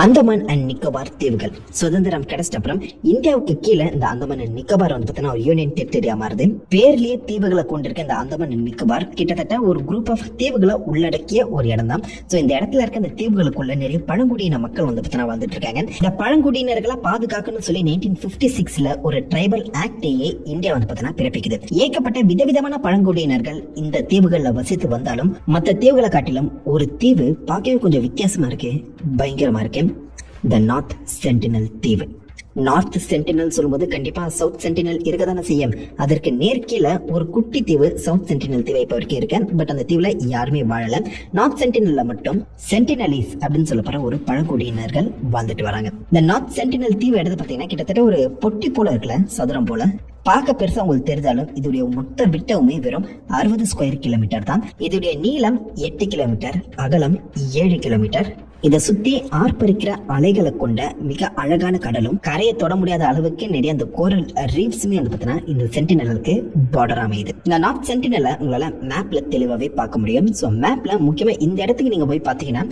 Andaman and Nicobar தீவுகள் சுதந்திரம் கிடைச்ச அப்புறம் இந்தியாவுக்கு கீழே இந்த அந்தமான் அண்ட் நிக்கோபார் வந்து பார்த்தீங்கன்னா ஒரு யூனியன் டெரிட்டரியா மாறுது. பேர்லயே தீவுகளை கொண்டிருக்க இந்த அந்தமான் அண்ட் நிக்கோபார் கிட்டத்தட்ட ஒரு குரூப் ஆஃப் தீவுகளை உள்ளடக்கிய ஒரு இடம் தான். ஸோ இந்த இடத்துல இருக்க இந்த தீவுகளுக்குள்ள நிறைய பழங்குடியின மக்கள் வந்து பார்த்தீங்கன்னா வந்துட்டு இருக்காங்க. இந்த பழங்குடியினர்களை பாதுகாக்கணும்னு சொல்லி 1956ல ஒரு ட்ரைபல் ஆக்டையே இந்தியா வந்து பார்த்தீங்கன்னா பிறப்பிக்குது. ஏகப்பட்ட விதவிதமான பழங்குடியினர்கள் இந்த தீவுகள்ல வசித்து வந்தாலும் மற்ற தீவுகளை காட்டிலும் ஒரு தீவு பார்க்கவே கொஞ்சம் வித்தியாசமா இருக்கு, பயங்கரமா இருக்கு. த நார்த் சென்டினல் தீவு. நார்த் சென்டினல் சொல்லும்போது கண்டிப்பா சவுத் சென்டினல் இருக்கதானே செய்யும். அதற்கு நேர்கீழ ஒரு குட்டி தீவு சவுத் சென்டினல் தீவை இப்ப வரைக்கும் இருக்கு. பட் அந்த தீவுல யாருமே வாழல. நார்த் சென்டினல்ல மட்டும் சென்டினலிஸ் அப்படின்னு சொல்லப்படுற ஒரு பழங்குடியினர்கள் வாழ்ந்துட்டு வராங்க. இந்த நார்த் சென்டினல் தீவு எடுத்து பாத்தீங்கன்னா கிட்டத்தட்ட ஒரு பொட்டி போல இருக்குல்ல, சதுரம் போல. பார்க்க பெருசா உங்களுக்கு தெரிஞ்சாலும் இதோடைய மொத்த விட்டவுமே வெறும் 60 ஸ்கொயர் கிலோமீட்டர் தான். இதோடைய நீளம் 8 கிலோமீட்டர், அகலம் 7 கிலோமீட்டர். இதை சுத்தி ஆர்ப்பரிக்கிற அலைகளை கொண்ட மிக அழகான கடலும், கரையை தொட முடியாத அளவுக்கு நிறைய அந்த கோரல் ரீஃப்ஸுமே வந்து பார்த்தீங்கன்னா இந்த சென்டினலுக்கு பார்டர் அமையுது. இந்த நார்த் சென்டினலை உங்களால மேப்ல தெளிவாவே பார்க்க முடியும். ஸோ மேப்ல முக்கியமா இந்த இடத்துக்கு நீங்க போய் பார்த்தீங்கன்னா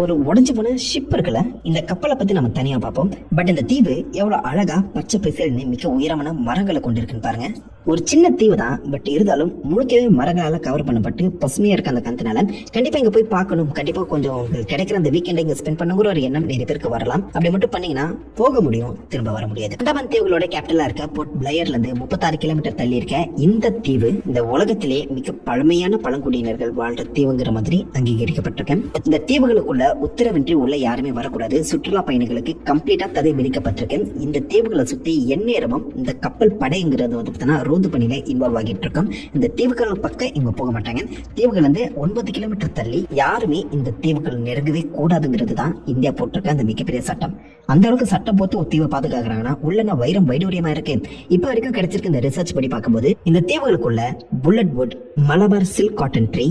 ஒரு உடஞ்சு போன ஷிப் இருக்குல்ல, இந்த கப்பலை பத்தி நம்ம தனியா பார்ப்போம். பட் இந்த தீவு எவ்வளவு அழகா பச்சை பசேல்னு மிக உயரமான மரங்களை கொண்டிருக்குன்னு பாருங்க. ஒரு சின்ன தீவு தான், பட் இருந்தாலும் முழுக்கவே மரங்களால கவர் பண்ணப்பட்டு பசுமையா இருக்க அந்த கந்தனால கண்டிப்பா இங்க போய் பார்க்கணும். கண்டிப்பா கொஞ்சம் கிடைக்கிற அந்த வீக்கெண்டை இங்க ஸ்பெண்ட் பண்ணுங்கிற ஒரு எண்ணம் நிறைய பேருக்கு வரலாம். அப்படி மட்டும் பண்ணீங்கன்னா போக முடியும், திரும்ப வர முடியாது. அந்தமான் தீவுகளோட கேபிட்டலா இருக்க போர்ட் பிளேயர்ல இருந்து 36 கிலோமீட்டர் தள்ளி இருக்க இந்த தீவு இந்த உலகத்திலே மிக பழமையான பழங்குடியினர்கள் வாழ்ற தீவுங்கிற மாதிரி அங்கீகரிக்கப்பட்டிருக்கேன். இந்த தீவுகளுக்குள்ள உத்தரவின்றி உள்ள யாருமே வரக்கூடாது. சுற்றுலா பயணிகளுக்கு கம்ப்ளீட்டா தடை விதிக்கப்பட்டிருக்கேன். இந்த தீவுகளை சுத்தி எந்நேரமும் இந்த கப்பல் படைங்கிறது வந்து ரோந்து பணியில இன்வால்வ் ஆகிட்டு இருக்கோம். இந்த தீவுகள் பக்கம் இவங்க போக மாட்டாங்க. தீவுகள் வந்து 9 கிலோமீட்டர் தள்ளி யாருமே இந்த தீவுகள் நெருங்கவே கூடாதுங்கிறது தான் இந்தியா போட்டிருக்க அந்த மிகப்பெரிய சட்டம். அந்த அளவுக்கு சட்டம் போட்டு ஒரு தீவை பாதுகாக்கிறாங்கன்னா உள்ள வைரம் வைடூரியமா இருக்கு. இப்ப வரைக்கும் கிடைச்சிருக்க இந்த ரிசர்ச் படி பார்க்கும்போது இந்த தீவுகளுக்குள்ள bullet wood, Malabar silk cotton tree,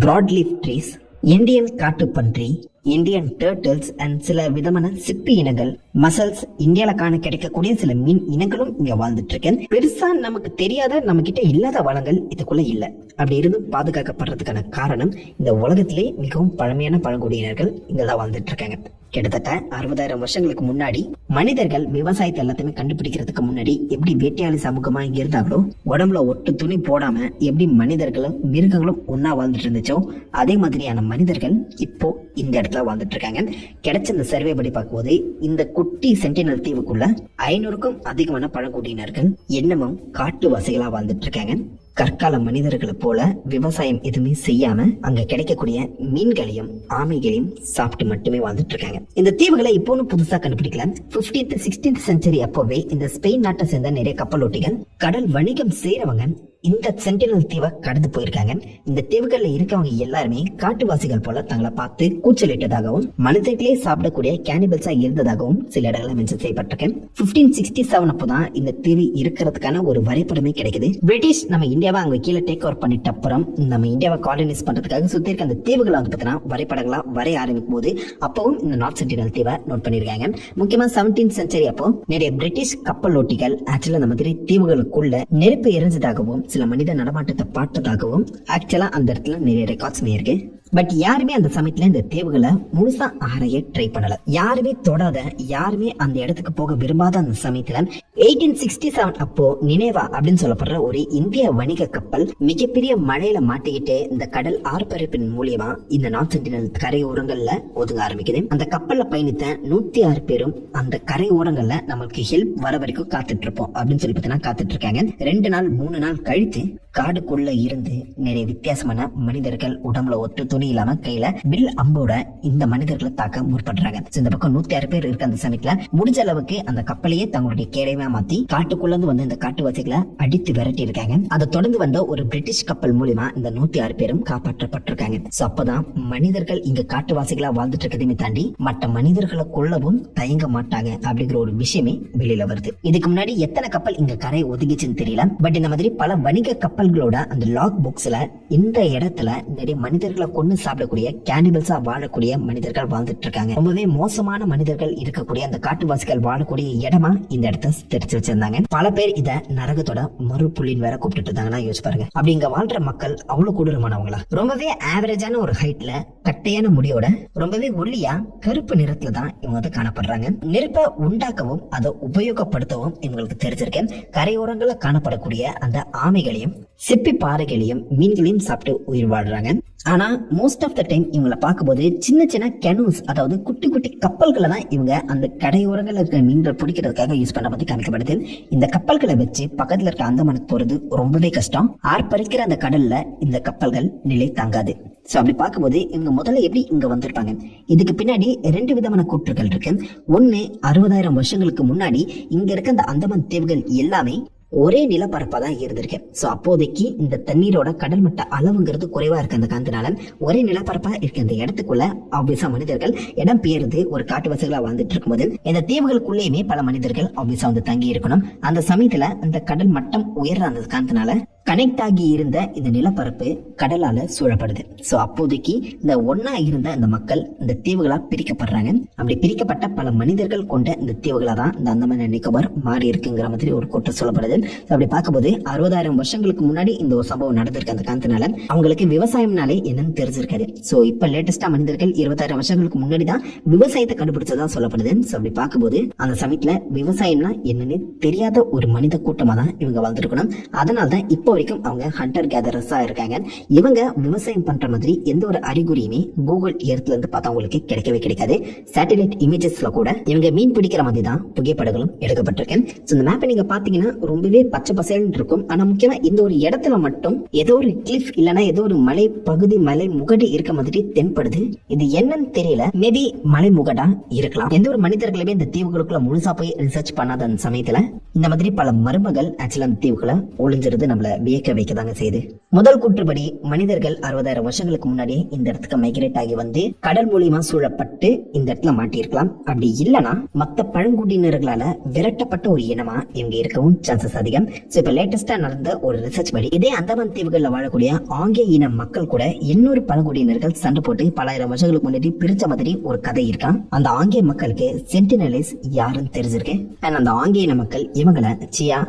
broad leaf trees, Indian காட்டுப்பன்றி, இந்தியன் டர்ட்டில்ஸ் அண்ட் சில விதமான சிப்பி இனங்கள், மசல்ஸ், இந்தியால காண கிடைக்கக்கூடிய சில மீன் இனங்களும் இங்க வாழ்ந்துட்டு இருக்கேன். பெருசா நமக்கு தெரியாத, நம்ம கிட்ட இல்லாத வளங்கள் இதுக்குள்ள இல்ல. அப்படி இருந்தும் பாதுகாக்கப்படுறதுக்கான காரணம் இந்த உலகத்திலே மிகவும் பழமையான பழங்குடியினர்கள் இங்கதான் வாழ்ந்துட்டு இருக்காங்க. கிட்டத்தட்ட 60,000 வருஷங்களுக்கு முன்னாடி மனிதர்கள் விவசாயத்தை எல்லாத்தையுமே கண்டுபிடிக்கிறதுக்கு முன்னாடி எப்படி வேட்டையாளி சமூகமா இருந்தாங்களோ, உடம்புல ஒட்டு துணி போடாம எப்படி மனிதர்களும் மிருகங்களும் ஒன்னா வாழ்ந்துட்டு இருந்துச்சோ, அதே மாதிரியான மனிதர்கள் இப்போ இந்த இடத்துல வாழ்ந்துட்டு இருக்காங்க. கிடைச்ச இந்த சர்வே படி பார்க்கும்போது இந்த குட்டி சென்டினல் தீவுக்குள்ள 500க்கும் அதிகமான பழங்குடியினர்கள் இன்னமும் காட்டுவாசிகளா வாழ்ந்துட்டு இருக்காங்க. கற்கால மனிதர்களை போல விவசாயம் எதுவுமே செய்யாம அங்க கிடைக்கக்கூடிய மீன்களையும் ஆமைகளையும் சாப்பிட்டு மட்டுமே வாழ்ந்துட்டு இருக்காங்க. இந்த தீவுகளை இப்போன்னு புதுசா கண்டுபிடிக்கல. 15th 16th செஞ்சுரி அப்போவே இந்த ஸ்பெயின் நாட்டை சேர்ந்த நிறைய கப்பலோட்டிகள், கடல் வணிகம் செய்யறவங்க இந்த சென்டினல் தீவை கடந்து போயிருக்காங்க. இந்த தீவுகள்ல இருக்கவங்க எல்லாருமே காட்டுவாசிகள் போல தங்களை பார்த்து கூச்சலிட்டதாகவும் மனிதர்களே சாப்பிடக்கூடிய கேனிபல்ஸா இருந்ததாகவும் சில இடங்களை மென்ஷன் செய்யப்பட்டிருக்கு. 1567 அப்போதான் இந்த தீவு இருக்கிறதுக்கான ஒரு வரைபடமே கிடைக்குது. பிரிட்டிஷ் நம்ம இந்தியாவை அங்க கீழே டேக் ஓவர் பண்ணிட்ட அப்புறம் நம்ம இந்தியாவை காலனைஸ் பண்றதுக்காக சுத்தி இருக்க அந்த தீவுகளை வந்து பார்த்தீங்கன்னா வரைபடங்களா வரைய ஆரம்பிக்கும் போது அப்பவும் இந்த நார்த் சென்டினல் தீவை நோட் பண்ணிருக்காங்க. முக்கியமா 17th செஞ்சுரி அப்போ நிறைய பிரிட்டிஷ் கப்பலோட்டிகள் ஆக்சுவலா இந்த மாதிரி தீவுகளுக்குள்ள நெருப்பு எரிஞ்சதாகவும் சில மனித நடமாட்டத்தை பார்த்ததாகவும் ஆக்சுவலா அந்த இடத்துல நிறைய ரெக்கார்ட்ஸ் இருக்கு. பட் யாருமே அந்த சமயத்துல இந்த தீவுகளை முழுசா ஆரைய ட்ரை பண்ணல. யாருமே தொடாத, யாருமே அந்த இடத்துக்கு போக விரும்பாத அந்த சமயத்துல 1867 அப்போ நினைவா அப்படின்னு சொல்லப்படுற ஒரு இந்திய வணிக கப்பல் மிகப்பெரிய மழையில மாட்டிக்கிட்டு இந்த கடல் ஆர்ப்பரிப்பின் மூலியமா இந்த நார்த் சென்டினல் கரை ஓரங்கள்ல ஒதுங்க ஆரம்பிக்குது. அந்த கப்பல்ல பயணித்த 106 பேரும் அந்த கரை ஓரங்கள்ல நம்மளுக்கு ஹெல்ப் வர வரைக்கும் காத்துட்டு இருப்போம் அப்படின்னு சொல்லி பார்த்தீங்கன்னா காத்துட்டு இருக்காங்க. 2 நாள் 3 நாள் கழித்து காடுக்குள்ள இருந்து நிறைய வித்தியாசமான மனிதர்கள் உடம்புல ஒட்டு துணி இல்லாம கையில வில் அம்போட இந்த மனிதர்களை தாக்க முற்படுறாங்க. இந்த பக்கம் 106 பேர் இருக்க அந்த சமயத்துல முடிஞ்ச அளவுக்கு அந்த கப்பலையே தங்களுடைய கேடயமா மாத்தி காட்டுக்குள்ள வந்து இந்த காட்டுவாசிகளை அடித்து விரட்டி இருக்காங்க. அதை தொடர்ந்து வந்த ஒரு பிரிட்டிஷ் கப்பல் மூலியமா இந்த 106 பேரும் காப்பாற்றப்பட்டிருக்காங்க. அப்பதான் மனிதர்கள் இங்க காட்டுவாசிகளா வாழ்ந்துட்டு இருக்கதையுமே தாண்டி மற்ற மனிதர்களை கொல்லவும் தயங்க மாட்டாங்க அப்படிங்கிற ஒரு விஷயமே வெளியில வருது. இதுக்கு முன்னாடி எத்தனை கப்பல் இங்க கரை ஒதுங்கிச்சுன்னு தெரியல. பட் இந்த மாதிரி பல வணிக கப்பல் கப்பல்களோட அந்த லாக் புக்ஸ்ல இந்த இடத்துல நிறைய மனிதர்களை கொண்டு சாப்பிடக்கூடிய கேனிபல்ஸா வாழக்கூடிய மனிதர்கள் வாழ்ந்துட்டு இருக்காங்க. ரொம்பவே மோசமான மனிதர்கள் இருக்கக்கூடிய அந்த காட்டுவாசிகள் வாழக்கூடிய இடமா இந்த இடத்த தெரிச்சு வச்சிருந்தாங்க. பல பேர் இத நரகத்தோட மறுபுள்ளின்னு வேற கூப்பிட்டு இருந்தாங்கன்னா யோசிச்சு பாருங்க. அப்படி இங்க வாழ்ற மக்கள் அவ்வளவு கொடூரமானவங்களா? ரொம்பவே ஆவரேஜான ஒரு ஹைட்ல கட்டையான முடியோட ரொம்பவே ஒல்லியா கருப்பு நிறத்துல தான் இவங்க வந்து காணப்படுறாங்க. நெருப்பை உண்டாக்கவும் அதை உபயோகப்படுத்தவும் இவங்களுக்கு தெரிஞ்சிருக்கேன். கரையோரங்கள்ல காணப்படக்கூடிய அந்த ஆமைகளையும் சிப்பி பாறைகளையும் மீன்களையும் சாப்பிட்டு உயிர் வாழ்றாங்க. ஆனா மோஸ்ட் ஆஃப் த டைம் இவங்களை பார்க்கும்போது சின்ன சின்ன கெனூஸ், அதாவது குட்டி குட்டி கப்பல்களை தான் இவங்க அந்த கரையோரங்கள் இருக்கிற மீன்கள் பிடிக்கிறதுக்காக யூஸ் பண்ண பத்தி காமிக்கப்படுது. இந்த கப்பல்களை வச்சு பக்கத்துல இருக்க அந்தமானுக்கு போறது ரொம்பவே கஷ்டம். ஆர்ப்பரிக்கிற அந்த கடல்ல இந்த கப்பல்கள் நிலை தாங்காது. சோ அப்படி பார்க்கும்போது இவங்க முதல்ல எப்படி இங்க வந்திருப்பாங்க? இதுக்கு பின்னாடி 2 விதமான கூற்றுகள் இருக்கு. ஒன்னு, 60,000 வருஷங்களுக்கு முன்னாடி இங்க இருக்க அந்த அந்தமான் தீவுகள் எல்லாமே ஒரே நிலப்பரப்பா தான் இருந்திருக்கு. சோ அப்போதைக்கு இந்த தண்ணீரோட கடல் மட்ட அளவுங்கிறது குறைவா இருக்கு. அந்த காரணத்தினால ஒரே நிலப்பரப்பா இருக்க இந்த இடத்துக்குள்ள ஆப்வியஸா மனிதர்கள் இடம் பெயர்ந்து ஒரு காட்டுவாசிகளா வாழ்ந்துட்டு இருக்கும்போது இந்த தீவுகளுக்குள்ளேயுமே பல மனிதர்கள் ஆப்வியஸா வந்து தங்கி இருக்கணும். அந்த சமயத்துல அந்த கடல் மட்டம் உயர்ற அந்த காரணத்தினால கனெக்ட் ஆகி இருந்த இந்த நிலப்பரப்பு கடலால சூழப்படுது. சோ அப்போதைக்கு இந்த ஒன்னா இருந்த இந்த மக்கள் இந்த தீவுகளா பிரிக்கப்படுறாங்க. அப்படி பிரிக்கப்பட்ட பல மனிதர்கள் கொண்ட இந்த தீவுகளா தான் இந்த அந்தமான் நிக்கோபார் மாறி இருக்குங்கிற மாதிரி ஒரு கூற்று சொல்லப்படுது. அப்படி பார்க்கும்போது 60,000 வருஷங்களுக்கு முன்னாடி இந்த ஒரு சம்பவம் நடந்திருக்கு. அந்த காரணத்தினால அவங்களுக்கு விவசாயம்னாலே என்னன்னு தெரிஞ்சிருக்காது. சோ இப்ப லேட்டஸ்டா மனிதர்கள் 20,000 வருஷங்களுக்கு முன்னாடி தான் விவசாயத்தை கண்டுபிடிச்சதா சொல்லப்படுது. சோ அப்படி பார்க்கும்போது அந்த சமயத்துல விவசாயம்னா என்னன்னு தெரியாத ஒரு மனித கூட்டமா தான் இவங்க வாழ்ந்திருக்கணும். அதனால தான் இப்போ வரைக்கும் அவங்க ஹண்டர் கேதரர்ஸா இருக்காங்க. இவங்க விவசாயம் பண்ற மாதிரி எந்த ஒரு அறிகுறியுமே கூகுள் எர்த்ல இருந்து பார்த்தா உங்களுக்கு கிடைக்கவே கிடைக்காது. சேட்டலைட் இமேஜஸ்ல கூட இவங்க மீன் பிடிக்கிற மாதிரி தான் புகைப்படங்களும் எடுக்கப்பட்டிருக்கு. இந்த மேப்பை நீங்க பாத்தீங்கன்னா ரொம்பவே பச்சை பசேல்னு இருக்கும். ஆனா முக்கியமா இந்த ஒரு இடத்துல மட்டும் ஏதோ ஒரு கிளிஃப் இல்லனா ஏதோ ஒரு மலை பகுதி, மலை முகடு இருக்க மாதிரி தென்படுது. இது என்னன்னு தெரியல. மேபி மலை முகடா இருக்கலாம். எந்த ஒரு மனிதர்களுமே இந்த தீவுகளுக்குள்ள முழுசா போய் ரிசர்ச் பண்ணாத அந்த சமயத்துல இந்த மாதிரி பல மருமகள் ஆக்சுவலா அந்த தீவுகளை ஒளிஞ்சிருது நம்மள வியக்க வைக்கதாங்க செய்யுது. முதல் கூற்றுப்படி மனிதர்கள் 60,000 வருஷங்களுக்கு முன்னாடி இந்த இடத்துக்கு மைக்ரேட் ஆகி வந்து கடல் மூலியமா சூழப்பட்டு இந்த இடத்துல மாட்டியிருக்கலாம். அப்படி இல்லனா மத்த பழங்குடியினர்களால விரட்டப்பட்ட ஒரு இனமா இவங்க இருக்கவும் சான்சஸ் அதிகம். சோ இப்ப லேட்டஸ்டா நடந்த ஒரு ரிசர்ச் படி இதே அந்தமான் தீவுகள்ல வாழக்கூடிய ஆங்கிய இன மக்கள் கூட இன்னொரு பழங்குடியினர்கள் சண்டை போட்டு பலாயிரம் வருஷங்களுக்கு முன்னாடி பிரிச்ச மாதிரி ஒரு கதை இருக்கான். அந்த ஆங்கிய மக்களுக்கு சென்டினலிஸ் யாருன்னு தெரிஞ்சிருக்கு. அண்ட் அந்த ஆங்கிய இன மக்கள் இவங்களை சியா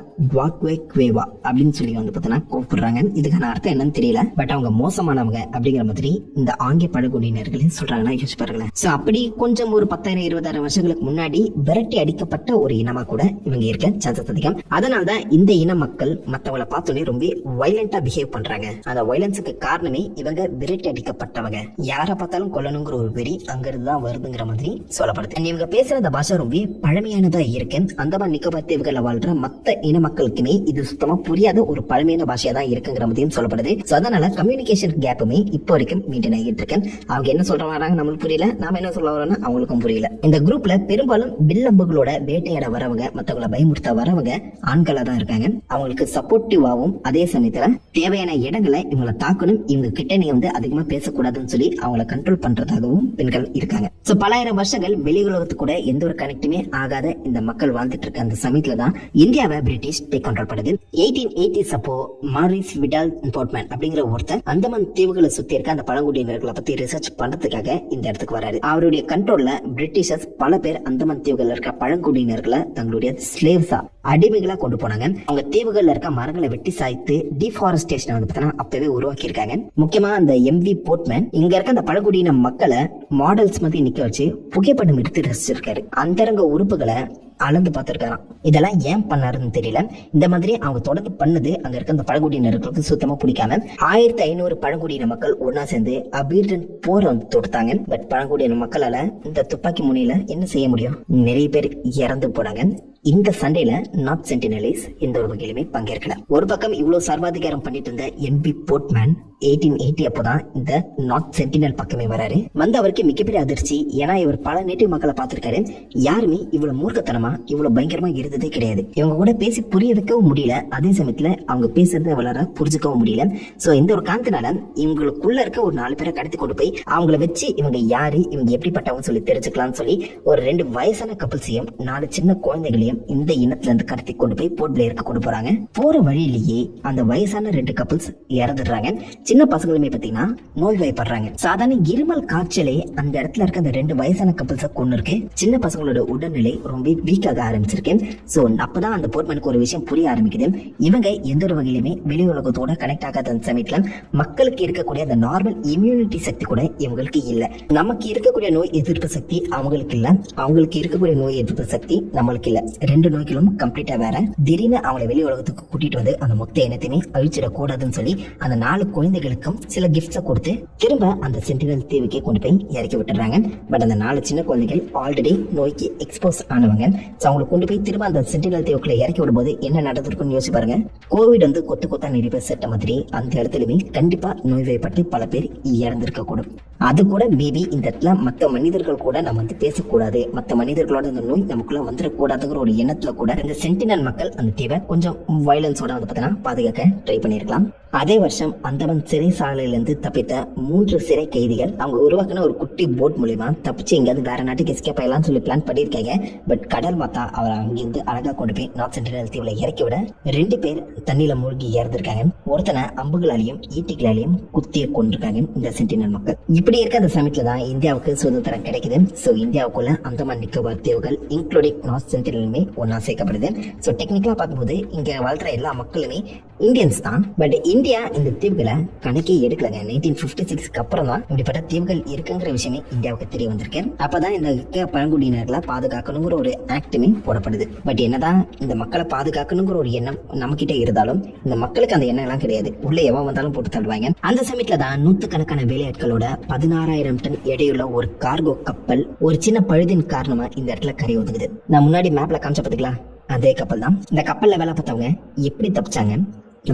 குவேவா அப்படின்னு சொல்லி வந்து பார்த்தீங்கன்னா கூப்பிடுறாங்க. இதுக்கான அர்த்தம் என்னன்னு தெரியல. பட் அவங்க மோசமானவங்க அப்படிங்கிற மாதிரி இந்த ஆங்கிய பழங்குடியினர்களே சொல்றாங்கன்னா யோசிச்சு பாருங்களேன். சோ அப்படி கொஞ்சம் ஒரு 10,000 20,000 வருஷங்களுக்கு முன்னாடி விரட்டி அடிக்கப்பட்ட ஒரு இனமா கூட இவங்க இருக்க சான்சஸ் அதிகம். அதனாலதான் இந்த இன மக்கள் மத்தவங்களை பார்த்தோன்னே ரொம்ப வயலண்டா பிஹேவ் பண்றாங்க. அந்த வயலன்ஸுக்கு காரணமே இவங்க விரட்டி அடிக்கப்பட்டவங்க. யார பார்த்தாலும் கொல்லணுங்கிற ஒரு வெறி அங்கிருந்து தான் வருதுங்கிற மாதிரி சொல்லப்படுது. இவங்க பேசுற அந்த பாஷை ரொம்ப பழமையானதா இருக்கு. அந்தமான் நிக்கோபார் தீவுகள்ல வாழ்ற மத்த இன மக்களுக்குமே இது சுத்தமா புரியாத ஒரு பழமையான பாஷையா தான் இருக்குங்கிற மாதிரியும் சொல்லப்படுது. அதனால கம்யூனிகேஷன் கேப்புமே இப்போ வரைக்கும் மெயின்டைன் ஆகிட்டு இருக்கேன். அவங்க என்ன சொல்ற வராங்க நம்மளுக்கு புரியல, நாம என்ன சொல்ல வரோம்னா அவங்களுக்கும் புரியல. இந்த குரூப்ல பெரும்பாலும் வில்லம்புகளோட வேட்டையாட வரவங்க, மத்தவங்களை பயமுறுத்த வரவங்க ஆண்களா தான் இருக்காங்க. அவங்களுக்கு சப்போர்ட்டிவாவும் அதே சமயத்துல தேவையான இடங்களை இவங்களை தாக்கணும், இவங்க கிட்ட நீங்க வந்து அதிகமா பேசக்கூடாதுன்னு சொல்லி அவங்களை கண்ட்ரோல் பண்றதாகவும் பெண்கள் இருக்காங்க. சோ பலாயிரம் வருஷங்கள் வெளி உலகத்துக்கு கூட எந்த ஒரு கனெக்டுமே ஆகாத இந்த மக்கள் வாழ்ந்துட்டு இருக்க அந்த சமயத்துல தான் இந்தியாவை பிரிட்டிஷ் டேக் கண்ட்ரோல் பண்ணுது. 1880s அப்போ மாரிஸ் விடால் போர்ட்மேன் அப்படிங்கிற ஒருத்தர் அந்தமான் தீவுகளை சுத்தி இருக்க அந்த பழங்குடியினர்களை பத்தி ரிசர்ச் பண்றதுக்காக இந்த இடத்துக்கு வராரு. அவருடைய கண்ட்ரோல்ல பிரிட்டிஷர்ஸ் பல பேர் அந்தமான் தீவுகள்ல இருக்க பழங்குடியினர்களை தங்களுடைய ஸ்லேவ்ஸா, அடிமைகளா கொண்டு போனாங்க. அவங்க தீவுகள்ல இருக்க மரங்களை வெட்டி சாய்த்து டிஃபாரஸ்டேஷன் வந்து பார்த்தீங்கன்னா அப்பவே உருவாக்கி இருக்காங்க. முக்கியமா அந்த MV போர்ட்மேன் இங்க இருக்க அந்த பழங்குடியின மக்களை மாடல்ஸ் மாதிரி நிக்க வச்சு புகைப்படம் எடுத்து ரசிச்சிருக்காரு. அந்தரங்க உறுப்புகளை அளந்து பார்த்திருக்காராம். இதெல்லாம் ஏன் பண்ணாருன்னு தெரியல. இந்த மாதிரி அவங்க தொடர்ந்து பண்ணது அங்க இருக்க அந்த பழங்குடியினர்களுக்கு சுத்தமா பிடிக்காம 1500 பழங்குடியின மக்கள் ஒன்னா சேர்ந்து அபீர்டன் போர் வந்து தொடுத்தாங்க. பட் பழங்குடியின மக்களால இந்த துப்பாக்கி முனையில என்ன செய்ய முடியும்? நிறைய பேர் இறந்து போனாங்க. இந்த சண்டையில நார்த் சென்டினலிஸ் எந்த ஒரு வகையிலுமே பங்கேற்கல. ஒரு பக்கம் இவ்வளவு சர்வாதிகாரம் பண்ணிட்டு இருந்த MV போர்ட்மேன் 1880 அப்போதான் இந்த நார்த் சென்டினல் பக்கமே வராரு. வந்து அவருக்கு மிகப்பெரிய அதிர்ச்சி. ஏன்னா இவர் பல நேட்டிவ் மக்களை பார்த்திருக்காரு. யாருமே இவ்வளவு மூர்க்கத்தனமா இவ்வளவு பயங்கரமா இருந்ததே கிடையாது. இவங்க கூட பேசி புரிய வைக்கவும் முடியல, அதே சமயத்துல அவங்க பேசுறத வளர புரிஞ்சுக்கவும் முடியல. சோ இந்த ஒரு காரணத்தினால இவங்களுக்குள்ள இருக்க ஒரு 4 பேரை கடத்தி கொண்டு போய் அவங்கள வச்சு இவங்க யாரு, இவங்க எப்படிப்பட்டவங்க சொல்லி தெரிஞ்சுக்கலாம்னு சொல்லி ஒரு 2 வயசான கப்பல்ஸையும் 4 சின்ன குழந்தைகளையும் மக்களையும் இந்த இனத்துல இருந்து கடத்தி கொண்டு போய் போர்ட் பிளேயருக்கு கொண்டு போறாங்க. போற வழியிலேயே அந்த வயசான 2 கப்பல்ஸ் இறந்துடுறாங்க. சின்ன பசங்களுமே பாத்தீங்கன்னா நோய்வாய்ப்படுறாங்க. சாதாரண இருமல் காய்ச்சலே அந்த இடத்துல இருக்க அந்த 2 வயசான கப்பல்ஸ கொண்டு இருக்கு. சின்ன பசங்களோட உடல்நிலை ரொம்ப வீக்காக ஆரம்பிச்சிருக்கு. சோ அப்பதான் அந்த போர்ட்மேனுக்கு ஒரு விஷயம் புரிய ஆரம்பிக்குது. இவங்க எந்த ஒரு வகையிலுமே வெளி உலகத்தோட கனெக்ட் ஆகாத அந்த சமயத்துல மக்களுக்கு இருக்கக்கூடிய அந்த நார்மல் இம்யூனிட்டி சக்தி கூட இவங்களுக்கு இல்ல. நமக்கு இருக்கக்கூடிய நோய் எதிர்ப்பு சக்தி அவங்களுக்கு இல்ல, அவங்களுக்கு இருக்கக்கூடிய நோய் எதிர்ப்பு சக்தி நம்மளுக்கு இல்ல. 2 நோய்களும் கம்ப்ளீட்டா வேற. திடீர்னு அவங்களை வெளி உலகத்துக்கு கூட்டிட்டு வந்து அந்த மொத்த இனத்தையுமே அழிச்சிடக் கூடாதுன்னு சொல்லி அந்த 4 குழந்தைகளுக்கும் சில கிஃப்ட்ஸை கொடுத்து திரும்ப அந்த சென்டினல் தீவுக்கே கொண்டு போய் இறக்கி விட்டுறாங்க. பட் அந்த 4 சின்ன குழந்தைகள் ஆல்ரெடி நோய்க்கு எக்ஸ்போஸ் ஆனவங்க. அவங்களை கொண்டு போய் திரும்ப அந்த சென்டினல் தீவுக்குள்ள இறக்கி விடும்போது என்ன நடந்திருக்குன்னு யோசிச்சு பாருங்க. கோவிட் வந்து கொத்தா நிறைய பேர் செட்ட மாதிரி அந்த இடத்துலயுமே கண்டிப்பா நோய்வாய்ப்பட்டு பல பேர் இறந்திருக்க கூடும். அது கூட மேபி இந்த இடத்துல மற்ற மனிதர்கள் கூட நம்ம வந்து பேசக்கூடாது, மற்ற மனிதர்களோட அந்த நோய் நமக்குள்ள வந்துடக்கூடாதுங்கிற ஒரு எண்ணத்துல கூட இந்த சென்டினல் மக்கள் அந்த தீவை கொஞ்சம் வயலன்ஸோட வந்து பார்த்தீங்கன்னா பாதுகாக்க ட்ரை பண்ணிருக்கலாம். அதே வருஷம் அந்தமான் சிறைசாலையிலிருந்து தப்பித்த 3 சிறை கைதிகள் அவங்க உருவாக்கின ஒரு குட்டி போட் மூலியமா தப்பிச்சு எங்கேயாவது வேற நாட்டுக்கு எஸ்கேப் ஆகலாம்னு சொல்லி பிளான் பண்ணியிருக்காங்க. பட் கடல் மாத்தா அவரை அங்கிருந்து அழகா கொண்டு போய் நார்த் சென்டினல் தீவுல இறக்கி விட 2 பேர் தண்ணியில மூழ்கி இறந்திருக்காங்க. ஒருத்தனை அம்புகளாலையும் ஈட்டிகளாலையும் குத்திய கொண்டிருக்காங்க இந்த சென்டினல் மக்கள். இப்படி இருக்க அந்த சமயத்துல தான் இந்தியாவுக்கு சுதந்திரம் கிடைக்குது. சோ இந்தியாவுக்குள்ள அந்தமான் நிக்கோபார் தீவுகள் இன்க்ளூடிங் நார்த் சென்டினலுமே ஒன்னா சேர்க்கப்படுது. சோ டெக்னிக்கலா பார்க்கும்போது இங்க வாழ்ற எல்லா மக்களுமே இந்தியன்ஸ் தான். பட் இந்தியா இந்த தீவுகளை கணக்கே எடுக்கலங்க. 1956க்கு அப்புறம் தான் இப்படிப்பட்ட தீவுகள் இருக்குங்கிற விஷயமே இந்தியாவுக்கு தெரிய வந்திருக்கு. அப்பதான் இந்த பழங்குடியினர்களை பாதுகாக்கணுங்கிற ஒரு ஆக்டுமே போடப்படுது. பட் என்னதான் இந்த மக்களை பாதுகாக்கணுங்கிற ஒரு எண்ணம் நம்ம கிட்ட இருந்தாலும் இந்த மக்களுக்கு அந்த எண்ணம் எல்லாம் கிடையாது. உள்ள எவன் வந்தாலும் போட்டு தள்ளுவாங்க. அந்த சமயத்துல தான் 100கணக்கான வேலையாட்களோட 16,000 டன் எடையுள்ள ஒரு கார்கோ கப்பல் ஒரு சின்ன பழுதின் காரணமா இந்த இடத்துல கரை ஒதுக்குது. நான் முன்னாடி மேப்ல காமிச்ச பாத்தீங்களா, அதே கப்பல் தான். இந்த கப்பல்ல வேலை பார்த்தவங்க எப்படி தப்பிச்சாங்க?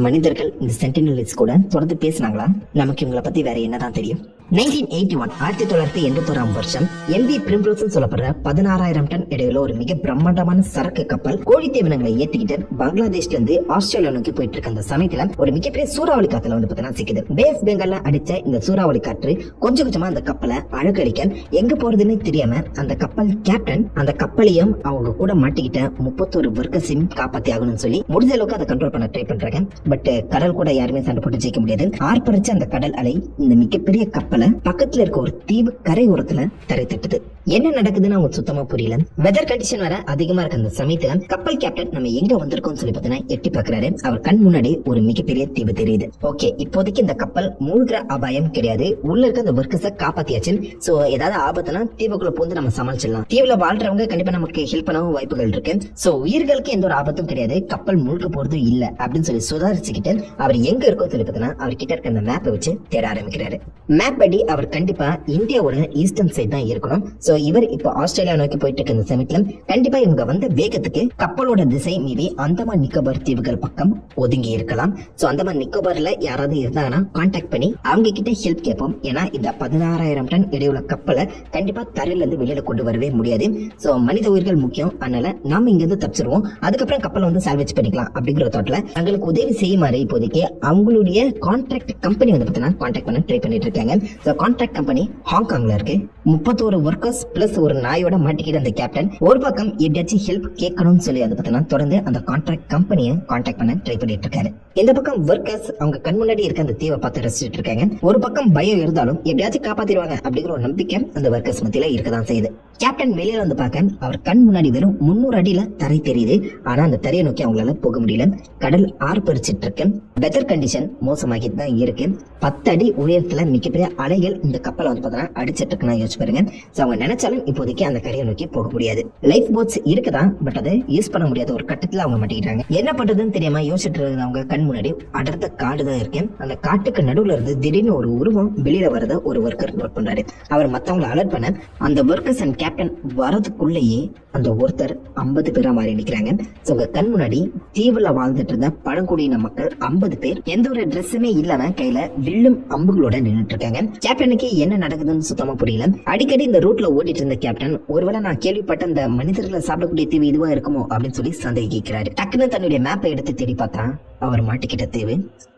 மனிதர்கள் இந்த சென்டினலிஸ்ட் கூட தொடர்ந்து பேசினாங்களா? நமக்கு இவங்களை பத்தி வேற என்னதான் தெரியும்? 1981 வருஷம் எம்பி பிரிம்ரோஸ் சொல்லப்படுற 16,000 டன் எடையுள்ள ஒரு மிக பிரம்மாண்டமான சரக்கு கப்பல் கோழித்தீவனங்களை ஏத்திக்கிட்டு பங்களாதேஷ்ல இருந்து ஆஸ்திரேலியா நோக்கி போயிட்டு இருக்க அந்த சமயத்துல ஒரு மிகப்பெரிய சூறாவளி காத்துல வந்து பாத்தீங்கன்னா சிக்குது. பே ஆஃப் பெங்கால்ல அடிச்ச இந்த சூறாவளி காற்று கொஞ்சம் கொஞ்சமா அந்த கப்பலை அழகழிக்க எங்க போறதுன்னு தெரியாம அந்த கப்பல் கேப்டன் அந்த கப்பலையும் அவங்க கூட மாட்டிக்கிட்ட 31 வர்க்கர்ஸையும் காப்பாத்தி ஆகணும்னு சொல்லி முடிஞ்ச அளவுக்கு அதை கண்ட்ரோல் பண்ண ட்ரை பண்றாங்க. பட் கடல் கூட யாருமே சண்டை போட்டு ஜெயிக்க முடியாது. ஆர்ப்பரிச்ச அந்த கடல் அலை இந்த மிகப்பெரிய கப்பலை பக்கத்துல இருக்க ஒரு தீவு கரை ஓரத்துல தரை தட்டுது. என்ன நடக்குதுன்னு அவங்க சுத்தமா புரியல. வெதர் கண்டிஷன் வேற அதிகமா இருக்க அந்த சமயத்துல கப்பல் கேப்டன் நம்ம எங்க வந்திருக்கோம் சொல்லி பார்த்தீங்கன்னா எட்டி பாக்குறாரு. அவர் கண் முன்னாடி ஒரு மிகப்பெரிய தீவு தெரியுது. ஓகே, இப்போதைக்கு இந்த கப்பல் மூழ்கிற அபாயம் கிடையாது, உள்ள இருக்க அந்த ஒர்க்கர்ஸ காப்பாத்தியாச்சு. சோ ஏதாவது ஆபத்துனா தீவுக்குள்ள போந்து நம்ம சமாளிச்சிடலாம். தீவுல வாழ்றவங்க கண்டிப்பா நமக்கு ஹெல்ப் பண்ணவும் வாய்ப்புகள் இருக்கு. சோ உயிர்களுக்கு எந்த ஒரு ஆபத்தும் கிடையாது, கப்பல் மூழ்க போறதும் இல்ல அப்படின்னு சொல்லி சுதாரிச்சுக்கிட்டு அவர் எங்க இருக்கோ சொல்லி பார்த்தீங்கன்னா அவர் கிட்ட இருக்க அந்த மேப்பை வச்சு தேட ஆரம்பிக்கிறாரு. மேப் படி அவர் கண்டிப்பா இந்தியாவோட ஈஸ்டர்ன் சைட் தான் இருக்கணும். சோ இவர் இப்போ ஆஸ்திரேலியா நோக்கி போயிட்டு இருக்க இந்த சமயத்துல கண்டிப்பா இவங்க வந்த வேகத்துக்கு கப்பலோட திசை மீறி அந்தமான் நிக்கோபார் தீவுகள் பக்கம் ஒதுங்கி இருக்கலாம். சோ அந்தமான் நிக்கோபார்ல யாராவது இருந்தாங்கன்னா கான்டாக்ட் பண்ணி அவங்க கிட்ட ஹெல்ப் கேட்போம். ஏன்னா இந்த 16,000 டன் இடையுள்ள கப்பலை கண்டிப்பா தரையில இருந்து வெளியில கொண்டு வரவே முடியாது. சோ மனித உயிர்கள் முக்கியம், அதனால நாம இங்க இருந்து தப்பிச்சிருவோம், அதுக்கப்புறம் கப்பலை வந்து சால்வேஜ் பண்ணிக்கலாம் அப்படிங்கிற தாட்ல தங்களுக்கு உதவி செய்யுமாறு இப்போதைக்கு அவங்களுடைய கான்ட்ராக்ட் கம்பெனி வந்து பாத்தீங்கன்னா கான்டாக்ட் பண்ண ட்ரை பண்ணிட்டு இருக்காங்க. கான்ட்ராக்ட் கம்பெனி ஹாங்காங்ல இருக்கு. 31 ஒர்க்கர்ஸ் பிளஸ் ஒரு நாயோட மாட்டிக்கிட்டு அந்த கேப்டன் ஒரு பக்கம் எப்படியாச்சும் ஹெல்ப் கேட்கணும்னு சொல்லி அதை பார்த்தீங்கன்னா தொடர்ந்து அந்த கான்ட்ராக்ட் கம்பெனியை கான்டாக்ட் பண்ண ட்ரை பண்ணிட்டு இருக்காரு. இந்த பக்கம் ஒர்க்கர்ஸ் அவங்க கண் முன்னாடி இருக்க அந்த தீவை பார்த்து ரசிச்சுட்டு இருக்காங்க. ஒரு பக்கம் பயம் இருந்தாலும் எப்படியாச்சும் காப்பாத்திடுவாங்க அப்படிங்கிற ஒரு நம்பிக்கை அந்த ஒர்க்கர்ஸ் மத்தியில இருக்கதான் செய்யுது. கேப்டன் வெளியில வந்து பார்க்க அவர் கண் முன்னாடி வெறும் 300 அடியில தரை தெரியுது. ஆனா அந்த தரையை நோக்கி அவங்களால போக முடியல. கடல் ஆர்ப்பரிச்சிட்டு இருக்கு. வெதர் கண்டிஷன் மோசமாகிட்டு தான் இருக்கு. 10 அடி உயரத்துல மிகப்பெரிய அலைகள் இந்த கப்பலை வந்து பார்த்தீங்கன்னா அடிச்சிட்டு இருக்குன்னு யோசிச்சு பாருங்க. அவங்க நினைச்சாலும் இப்போதைக்கு அந்த கரையை நோக்கி போக முடியாது. லைஃப் போட்ஸ் இருக்குதான், பட் அதை யூஸ் பண்ண முடியாத ஒரு கட்டத்துல அவங்க மாட்டிக்கிட்டாங்க. என்ன பண்றதுன்னு தெரியாம யோசிச்சுட்டு அவங்க கண் முன்னாடி அடர்ந்த காடு தான் இருக்கு. அந்த காட்டுக்கு நடுவுல இருந்து திடீர்னு ஒரு உருவம் வெளியில வரத ஒரு ஒர்க்கர் நோட் பண்றாரு. அவர் மத்தவங்களை அலர்ட் பண்ண அந்த ஒர்க்கர்ஸ் அண்ட் கேப்டன் வரதுக்குள்ளேயே அந்த ஒருத்தர் 50 பேரா மாறி நிக்கிறாங்க. உங்க கண் முன்னாடி தீவுல வாழ்ந்துட்டு இருந்த பழங்குடியின மக்கள் 50 பேர் எந்த ஒரு ட்ரெஸ்ஸுமே இல்லாம கையில வில்லும் அம்புகளோட நின்றுட்டு இருக்காங்க. கேப்டனுக்கு என்ன நடக்குதுன்னு சுத்தமா புரியல. அடிக்கடி இந்த ரூட்ல ஓடிட்டு இருந்த கேப்டன் ஒருவேளை நான் கேள்விப்பட்ட அந்த மனிதர்களை சாப்பிடக்கூடிய தீவு இதுவா இருக்குமோ அப்படின்னு சொல்லி சந்தேகிக்கிறாரு. டக்குன்னு தன்னுடைய மேப்பை எடுத்து தேடி பார்த்தா அவர் மாட்டிக்கிட்ட தீவு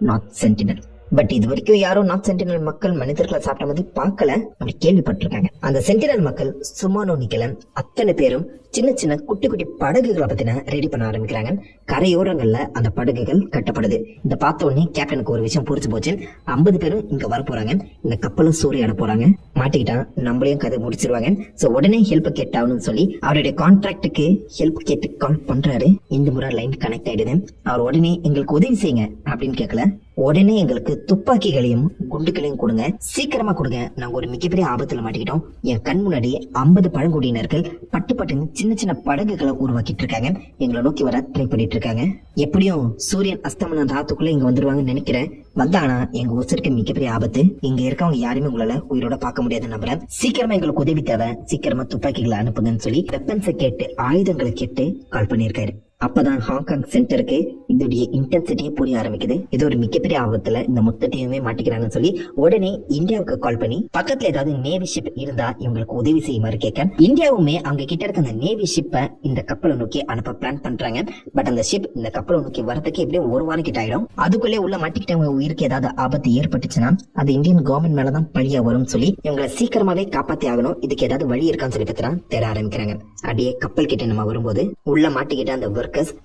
நார்த் சென்டினல். பட் இது வரைக்கும் யாரும் நார்த் சென்டினல் மக்கள் மனிதர்களை சாப்பிட்ட மாதிரி பார்க்கல, அப்படி கேள்விப்பட்டிருக்காங்க. அந்த சென்டினல் மக்கள் சும்மானோ நிக்கல, அத்தனை பேரும் சின்ன சின்ன குட்டி குட்டி படகுகளை பத்தின ரெடி பண்ண ஆரம்பிக்கிறாங்க. கரையோரங்கள்ல அந்த படகுகள் கட்டப்படுது. இந்த பார்த்த உடனே கேப்டனுக்கு ஒரு விஷயம் புரிச்சு போச்சு. 50 பேரும் இங்க வர போறாங்க, இந்த கப்பலும் சூறையாட போறாங்க, மாட்டிக்கிட்டா நம்மளையும் கதை முடிச்சிருவாங்க. சோ உடனே ஹெல்ப் கேட்டாகணும்னு சொல்லி அவருடைய கான்ட்ராக்டுக்கு ஹெல்ப் கேட்டு கால் பண்றாரு. இந்த முறை லைன் கனெக்ட் ஆயிடுது. அவர் உடனே எங்களுக்கு உதவி செய்யுங்க அப்படின்னு கேட்கல, உடனே எங்களுக்கு துப்பாக்கிகளையும் குண்டுகளையும் கொடுங்க, சீக்கிரமா கொடுங்க, நாங்க ஒரு மிகப்பெரிய ஆபத்துல மாட்டிக்கிட்டோம். என் கண் முன்னாடி 50 பழங்குடியினர்கள் பட்டு பட்டுன்னு சின்ன சின்ன படகுகளை உருவாக்கிட்டு இருக்காங்க, எங்களை நோக்கி வர ட்ரை பண்ணிட்டு இருக்காங்க. எப்படியும் சூரியன் அஸ்தமனம் ராத்துக்குள்ள இங்க வந்துருவாங்கன்னு நினைக்கிறேன். வந்தானா எங்க உசுருக்கு மிகப்பெரிய ஆபத்து. இங்க இருக்கவங்க யாருமே உங்களால உயிரோட பார்க்க முடியாது நம்புறேன். சீக்கிரமா எங்களுக்கு உதவி தேவை, சீக்கிரமா துப்பாக்கிகளை அனுப்புங்கன்னு சொல்லி வெப்பன்ஸை கேட்டு ஆயுதங்களை கேட்டு கால் பண்ணியிருக்காரு. அப்பதான் ஹாங்காங் சென்டருக்கு இதோடைய இன்டென்சிட்டியே புரிய ஆரம்பிக்குது. இது ஒரு மிகப்பெரிய ஆபத்துல இந்த மொத்த டீமுமே மாட்டிக்கிறாங்கன்னு சொல்லி உடனே இந்தியாவுக்கு கால் பண்ணி பக்கத்துல ஏதாவது நேவி ஷிப் இருந்தா இவங்களுக்கு உதவி செய்யுமாறு கேட்க, இந்தியாவுமே அவங்க கிட்ட இருக்க அந்த நேவி ஷிப்பை இந்த கப்பலை நோக்கி அனுப்ப பிளான் பண்றாங்க. பட் அந்த ஷிப் இந்த கப்பலை நோக்கி வரதுக்கு எப்படியும் 1 வாரம் கிட்ட ஆயிடும். அதுக்குள்ளே உள்ள மாட்டிக்கிட்டவங்க உயிருக்கு ஏதாவது ஆபத்து ஏற்பட்டுச்சுன்னா அது இந்தியன் கவர்மெண்ட் மேலதான் பழியா வரும் சொல்லி இவங்களை சீக்கிரமாவே காப்பாத்தி ஆகணும். இதுக்கு ஏதாவது வழி இருக்கான்னு சொல்லி பத்தினா தேட ஆரம்பிக்கிறாங்க. அப்படியே கப்பல் கிட்ட நம்ம வரும்போது உள்ள மாட்டிக்கிட்ட அந்த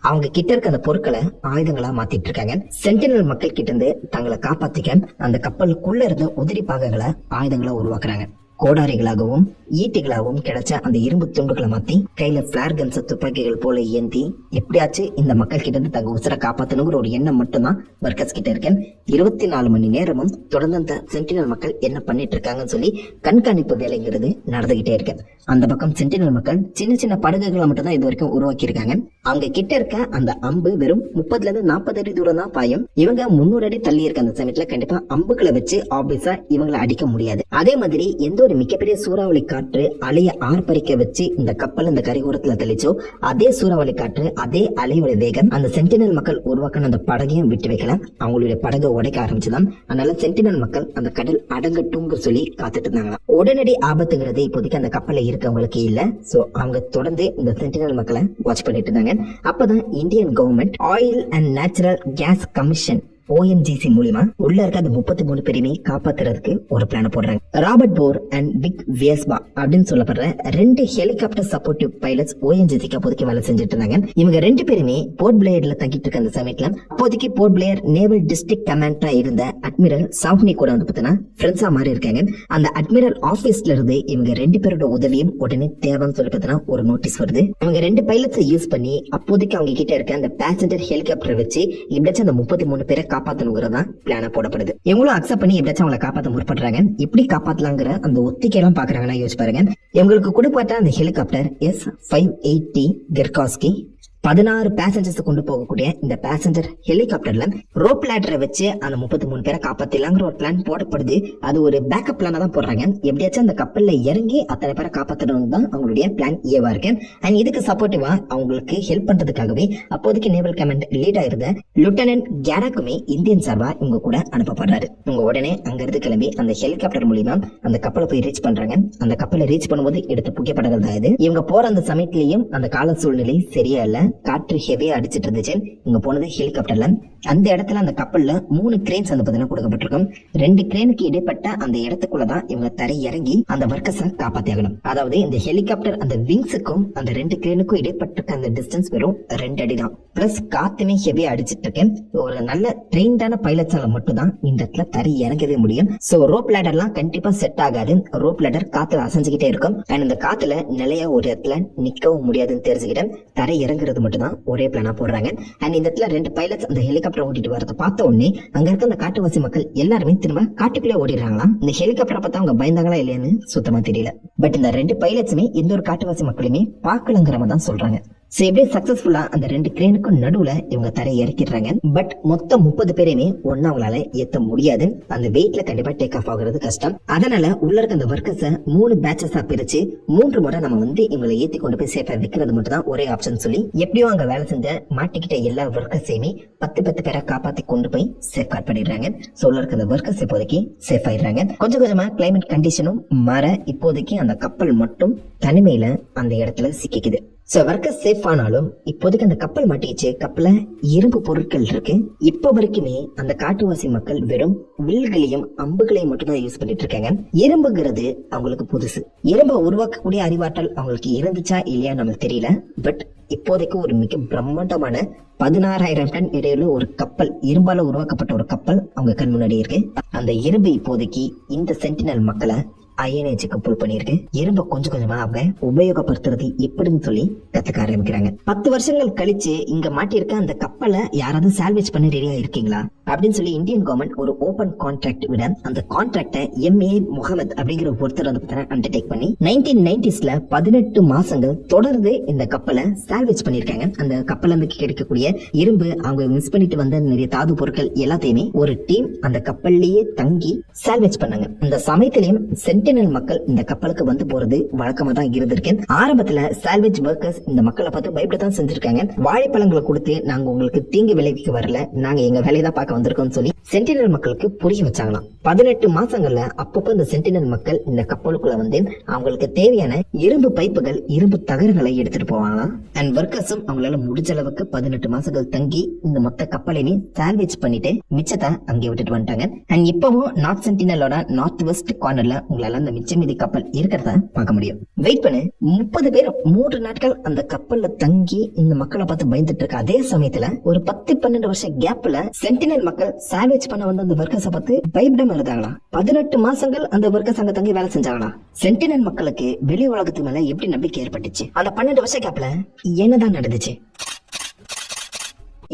அவங்க கிட்ட இருக்க அந்த பொருட்களை ஆயுதங்களா மாத்திட்டு இருக்காங்க. சென்டினல் மக்கள் கிட்ட இருந்து தங்களை காப்பாத்திக்க அந்த கப்பலுக்குள்ள இருந்த உதிரி பாகங்களை ஆயுதங்களா உருவாக்குறாங்க. கோடாரிகளாகவும் ஈட்டிகளாகவும் கிடைச்ச அந்த இரும்பு துண்டுகளை மாத்தி கையில பிளேர் கன்ஸ் துப்பாக்கிகள் போல ஏந்தி எப்படியாச்சும் இந்த மக்கள் கிட்ட இருந்து தங்க உசுரை காப்பாத்தணுங்கிற ஒரு எண்ணம் மட்டும்தான் வர்க்கர்ஸ் கிட்ட இருக்கேன். 24 மணி நேரமும் தொடர்ந்து அந்த சென்டினல் மக்கள் என்ன பண்ணிட்டு இருக்காங்கன்னு சொல்லி கண்காணிப்பு வேலைங்கிறது நடந்துகிட்டே இருக்கு. அந்த பக்கம் சென்டினல் மக்கள் சின்ன சின்ன படகுகளை மட்டும் தான் இது வரைக்கும் உருவாக்கி இருக்காங்க. அவங்க கிட்ட இருக்க அந்த அம்பு வெறும் 30 to 40 அடி தூரம் தான் பாயும். இவங்க 300 அடி தள்ளி இருக்க அந்த சமயத்துல கண்டிப்பா அம்புகளை வச்சு ஆபீஸா இவங்களை அடிக்க முடியாது. அதே மாதிரி எந்த ஒரு மிகப்பெரிய சூறாவளி காற்று அலைய ஆர்ப்பரிக்க வச்சு இந்த கப்பல் இந்த கரையோரத்துல தெளிச்சோ, அதே சூறாவளி காற்று அதே அலையோட வேகம் அந்த சென்டினல் மக்கள் உருவாக்கின அந்த படகையும் விட்டு வைக்கல, அவங்களுடைய படகை உடைக்க ஆரம்பிச்சுதான். அதனால சென்டினல் மக்கள் அந்த கடல் அடங்கட்டும்னு சொல்லி காத்துட்டு இருந்தாங்க. உடனடி ஆபத்துங்கிறது இப்போதைக்கு அந்த கப்பல்ல இருக்கவங்களுக்கு இல்ல. சோ அவங்க தொடர்ந்து இந்த சென்டினல் மக்களை வாட்ச் பண்ணிட்டு இருந்தாங்க. அப்பதான் Indian government oil and natural gas commission ONGC மூலமா உள்ள இருக்க அந்த 33 பேருமே காப்பாத்துறதுக்கு ஒரு பிளான் போடுறாங்க. ராபர்ட் போர் அண்ட் விக் வியஸ்பா அப்படின்னு சொல்லப்படுற 2 ஹெலிகாப்டர் சப்போர்ட்டிவ் பைலட்ஸ் ONGC அப்போதைக்கு வேலை செஞ்சுட்டு இருந்தாங்க. இவங்க 2 பேருமே போர்ட் பிளேயர்ல தங்கிட்டு இருக்க அந்த சமயத்துல அப்போதைக்கு போர்ட் பிளேயர் நேவல் டிஸ்ட்ரிக்ட் கமாண்டரா இருந்த அட்மிரல் சாவ்னி கூட வந்து பாத்தீங்கன்னா ஃப்ரெண்ட்ஸா மாறி இருக்காங்க. அந்த அட்மிரல் ஆபீஸ்ல இருந்து இவங்க 2 பேரோட உதவியும் உடனே தேவைன்னு சொல்லி பாத்தீங்கன்னா ஒரு நோட்டீஸ் வருது. இவங்க 2 பைலட்ஸை யூஸ் பண்ணி அப்போதைக்கு அவங்க கிட்ட இருக்க அந்த பேசஞ்சர் ஹெலிகாப்டர் வச்சு எப்படியாச்சும் அந்த 33 பேரை காப்பாத்தணுங்கிறதா பிளான போடப்படுது. இவங்களும் அக்செப்ட் பண்ணி எப்படியாச்சும் அவங்களை காப்பாத்த முற்படுறாங்க. எப்படி காப்பாத்தலாங்கிற அந்த ஒத்திகை எல்லாம் பாக்குறாங்கன்னா யோசிச்சு பாருங்க. இவங்களுக்கு கொடுக்கப்பட்ட அந்த ஹெலிகாப்டர் S-580 கெர்காஸ்கி 16 பேசஞ்சர்ஸ் கொண்டு போகக்கூடிய இந்த பேசஞ்சர் ஹெலிகாப்டர்ல ரோப் லேடரை வச்சு அந்த 33 பேரை காப்பாத்திடலாங்கிற ஒரு பிளான் போடப்படுது. அது ஒரு பேக்கப் பிளான தான் போடுறாங்க. எப்படியாச்சும் அந்த கப்பல்ல இறங்கி அத்தனை பேரை காப்பாற்றணும் தான் அவங்களுடைய பிளான் ஏவா இருக்கு. அண்ட் இதுக்கு சப்போர்ட்டிவா அவங்களுக்கு ஹெல்ப் பண்றதுக்காகவே அப்போதைக்கு நேவல் கமாண்ட் லீடா இருந்த லெப்டினன்ட் கேராக்குமே இந்தியன் சார்பா இவங்க கூட அனுப்பப்படுறாரு. இவங்க உடனே அங்க இருந்து கிளம்பி அந்த ஹெலிகாப்டர் மூலியமா அந்த கப்பலை போய் ரீச் பண்றாங்க. அந்த கப்பலை ரீச் பண்ணும்போது எடுத்த புகைப்படங்கள் தான் இது. இவங்க போற அந்த சமயத்திலையும் அந்த கால சூழ்நிலை சரியா இல்ல, காற்று ஹெவியா அடிச்சிட்டு இருந்துச்சு. இங்க போனது ஹெலிகாப்டர்ல. அந்த இடத்துல அந்த கப்பல்ல 3 கிரேன்ஸ் வந்து பாத்தீங்கன்னா கொடுக்கப்பட்டிருக்கும். 2 கிரேனுக்கு இடைப்பட்ட அந்த இடத்துக்குள்ளதான் இவங்க தரை இறங்கி அந்த வர்க்கர்ஸை காப்பாத்தி ஆகணும். அதாவது இந்த ஹெலிகாப்டர் அந்த விங்ஸுக்கும் அந்த 2 கிரேனுக்கும் இடைப்பட்ட அந்த டிஸ்டன்ஸ் வெறும் 2 அடி தான். பிளஸ் காத்துமே ஹெவியா அடிச்சிட்டு இருக்கேன். ஒரு நல்ல ட்ரெயின்டான பைலட்ஸால மட்டும் தான் இந்த இடத்துல தரை இறங்கவே முடியும். சோ ரோப் லேடர்லாம் கண்டிப்பா செட் ஆகாது. ரோப் லேடர் காத்துல அசைஞ்சுக்கிட்டே இருக்கும். அண்ட் இந்த காத்துல நிலையா ஒரு இடத்துல நிக்கவும் முடியாதுன்னு தெரிஞ்சுக்கிட்டேன். தரை இறங்குறது மட்டும் தான் ஒரே பிளானா போடுறாங்க. அண்ட் இந்த இடத்துல 2 பைலட்ஸ் அந்த ஹெலிகாப்டர் ஓட்டிட்டு வரத பார்த்த உடனே அங்க இருக்க அந்த காட்டுவாசி மக்கள் எல்லாருமே திரும்ப காட்டுக்குள்ளே ஓடிடுறாங்களாம். இந்த ஹெலிகாப்டரை பார்த்தா அவங்க பயந்தாங்களா இல்லையான்னு சுத்தமா தெரியல. பட் இந்த 2 பைலட்ஸுமே எந்த ஒரு காட்டுவாசி மக்களுமே பார்க்கலங்கிற மாதிரி தான் சொல்றாங்க. சோ எப்படியே சக்சஸ்ஃபுல்லா அந்த 2 கிரேனுக்கும் நடுவுல இவங்க தரை இறக்கிடுறாங்க. பட் மொத்தம் 30 பேரையுமே ஒன்னா அவங்களால ஏத்த முடியாது. அந்த வெயிட்ல கண்டிப்பா டேக் ஆஃப் ஆகுறது கஷ்டம். அதனால உள்ள இருக்க அந்த வர்க்கர்ஸ 3 பேட்சஸா பிரிச்சு 3 முறை நம்ம வந்து இவங்களை ஏத்தி கொண்டு போய் சேஃபா வைக்கிறது மட்டும் தான் ஒரே ஆப்ஷன் சொல்லி எப்படியோ அங்க வேலை செஞ்ச மாட்டிக்கிட்ட எல்லா வர்க்கர்ஸையுமே 10 பேரை காப்பாத்தி கொண்டு போய் சேஃப் கார்ட் பண்ணிடுறாங்க. சோ உள்ள இருக்க அந்த வர்க்கர்ஸ் இப்போதைக்கு சேஃப் ஆயிடுறாங்க. கொஞ்சம் கொஞ்சமா கிளைமேட் கண்டிஷனும் மாற இப்போதைக்கு அந்த கப்பல் மட்டும் தனிமையில அந்த இடத்துல சிக்கிக்குது. சோ ஒர்க்கர்ஸ் சேஃப் ஆனாலும் இப்போதைக்கு அந்த கப்பல் மாட்டிச்சு. கப்பல்ல இரும்பு பொருட்கள் இருக்கு. இப்ப வரைக்குமே அந்த காட்டுவாசி மக்கள் வெறும் வில்களையும் அம்புகளையும் மட்டும்தான் யூஸ் பண்ணிட்டு இருக்காங்க. இரும்புங்கிறது அவங்களுக்கு புதுசு. இரும்பை உருவாக்கக்கூடிய அறிவாற்றல் அவங்களுக்கு இருந்துச்சா இல்லையா நமக்கு தெரியல. பட் இப்போதைக்கு ஒரு மிக பிரம்மாண்டமான 16,000 டன் இடையில ஒரு கப்பல், இரும்பால உருவாக்கப்பட்ட ஒரு கப்பல் அவங்க கண் முன்னாடி இருக்கு. அந்த இரும்பு இப்போதைக்கு இந்த சென்டினல் மக்களை அயனேஜுக்கு புல் பண்ணிருக்கு. இரும்ப கொஞ்சம் கொஞ்சமா அவங்க உபயோகப்படுத்துறது எப்படின்னு சொல்லி கத்துக்க ஆரம்பிக்கிறாங்க. 10 வருஷங்கள் கழிச்சு இங்க மாட்டிருக்க அந்த கப்பலை யாராவது சால்வேஜ் பண்ண ரெடியா இருக்கீங்களா அப்படின்னு சொல்லி இந்தியன் கவர்மெண்ட் ஒரு ஓபன் கான்ட்ராக்ட் விட அந்த கான்ட்ராக்டை MA முகமது அப்படிங்கிற ஒருத்தர் வந்து அண்டர்டேக் பண்ணி 1990s 18 மாசங்கள் தொடர்ந்து இந்த கப்பலை சால்வேஜ் பண்ணிருக்காங்க. அந்த கப்பல் இருந்து கிடைக்கக்கூடிய இரும்பு, அவங்க மிஸ் பண்ணிட்டு வந்த நிறைய தாது பொருட்கள் எல்லாத்தையுமே ஒரு டீம் அந்த கப்பல்லையே தங்கி சால்வேஜ் பண்ணாங்க. அந்த சமயத்திலையும் சென்டினல் மக்கள் இந்த கப்பலுக்கு வந்து போறது வழக்கமா தான் இருந்திருக்கு. ஆரம்பத்துல சால்வேஜ் ஒர்க்கர்ஸ் இந்த மக்களை பார்த்து பயப்படத்தான் செஞ்சிருக்காங்க. வாழைப்பழங்களை கொடுத்து நாங்க உங்களுக்கு தீங்கு விளைவிக்க வரல, நாங்க எங்க வேலையை தான் பார்க்க வந்திருக்கோம் சொல்லி சென்டினல் மக்களுக்கு புரிய வச்சாங்களாம். 18 மாசங்கள்ல அப்பப்போ இந்த சென்டினல் மக்கள் இந்த கப்பலுக்குள்ள வந்து அவங்களுக்கு தேவையான இரும்பு பைப்புகள், இரும்பு தகரங்களை எடுத்துட்டு போவாங்களாம். அண்ட் ஒர்க்கர்ஸும் அவங்களால முடிஞ்ச அளவுக்கு 18 மாசங்கள் தங்கி இந்த மொத்த கப்பலையும் சால்வேஜ் பண்ணிட்டு மிச்சத்தை அங்கே விட்டுட்டு வந்துட்டாங்க. அண்ட் இப்பவும் நார்த் சென்டினலோட நார்த் வெஸ்ட் கார்னர்ல உங்களால அந்த மிச்ச மீதி கப்பல் இருக்கிறத பார்க்க முடியும். வெயிட் பண்ணு, 30 பேர் 3 நாட்கள் அந்த கப்பல்ல தங்கி இந்த மக்களை பார்த்து பயந்துட்டு இருக்க அதே சமயத்துல ஒரு 10-12 வருஷம் கேப்ல சென்டினல் மக்கள் சால்வேஜ் பண்ண வந்து அந்த ஒர்க்கர்ஸை பார்த்து பயப்படாம இருந்தாங்களா? 18 மாசங்கள் அந்த ஒர்க்கர்ஸ் அங்க தங்கி வேலை செஞ்சாங்களா? சென்டினல் மக்களுக்கு வெளி உலகத்து மேல எப்படி நம்பிக்கை ஏற்பட்டுச்சு? அந்த 12 வருஷ கேப்ல என்னதான் நடந்துச்சு?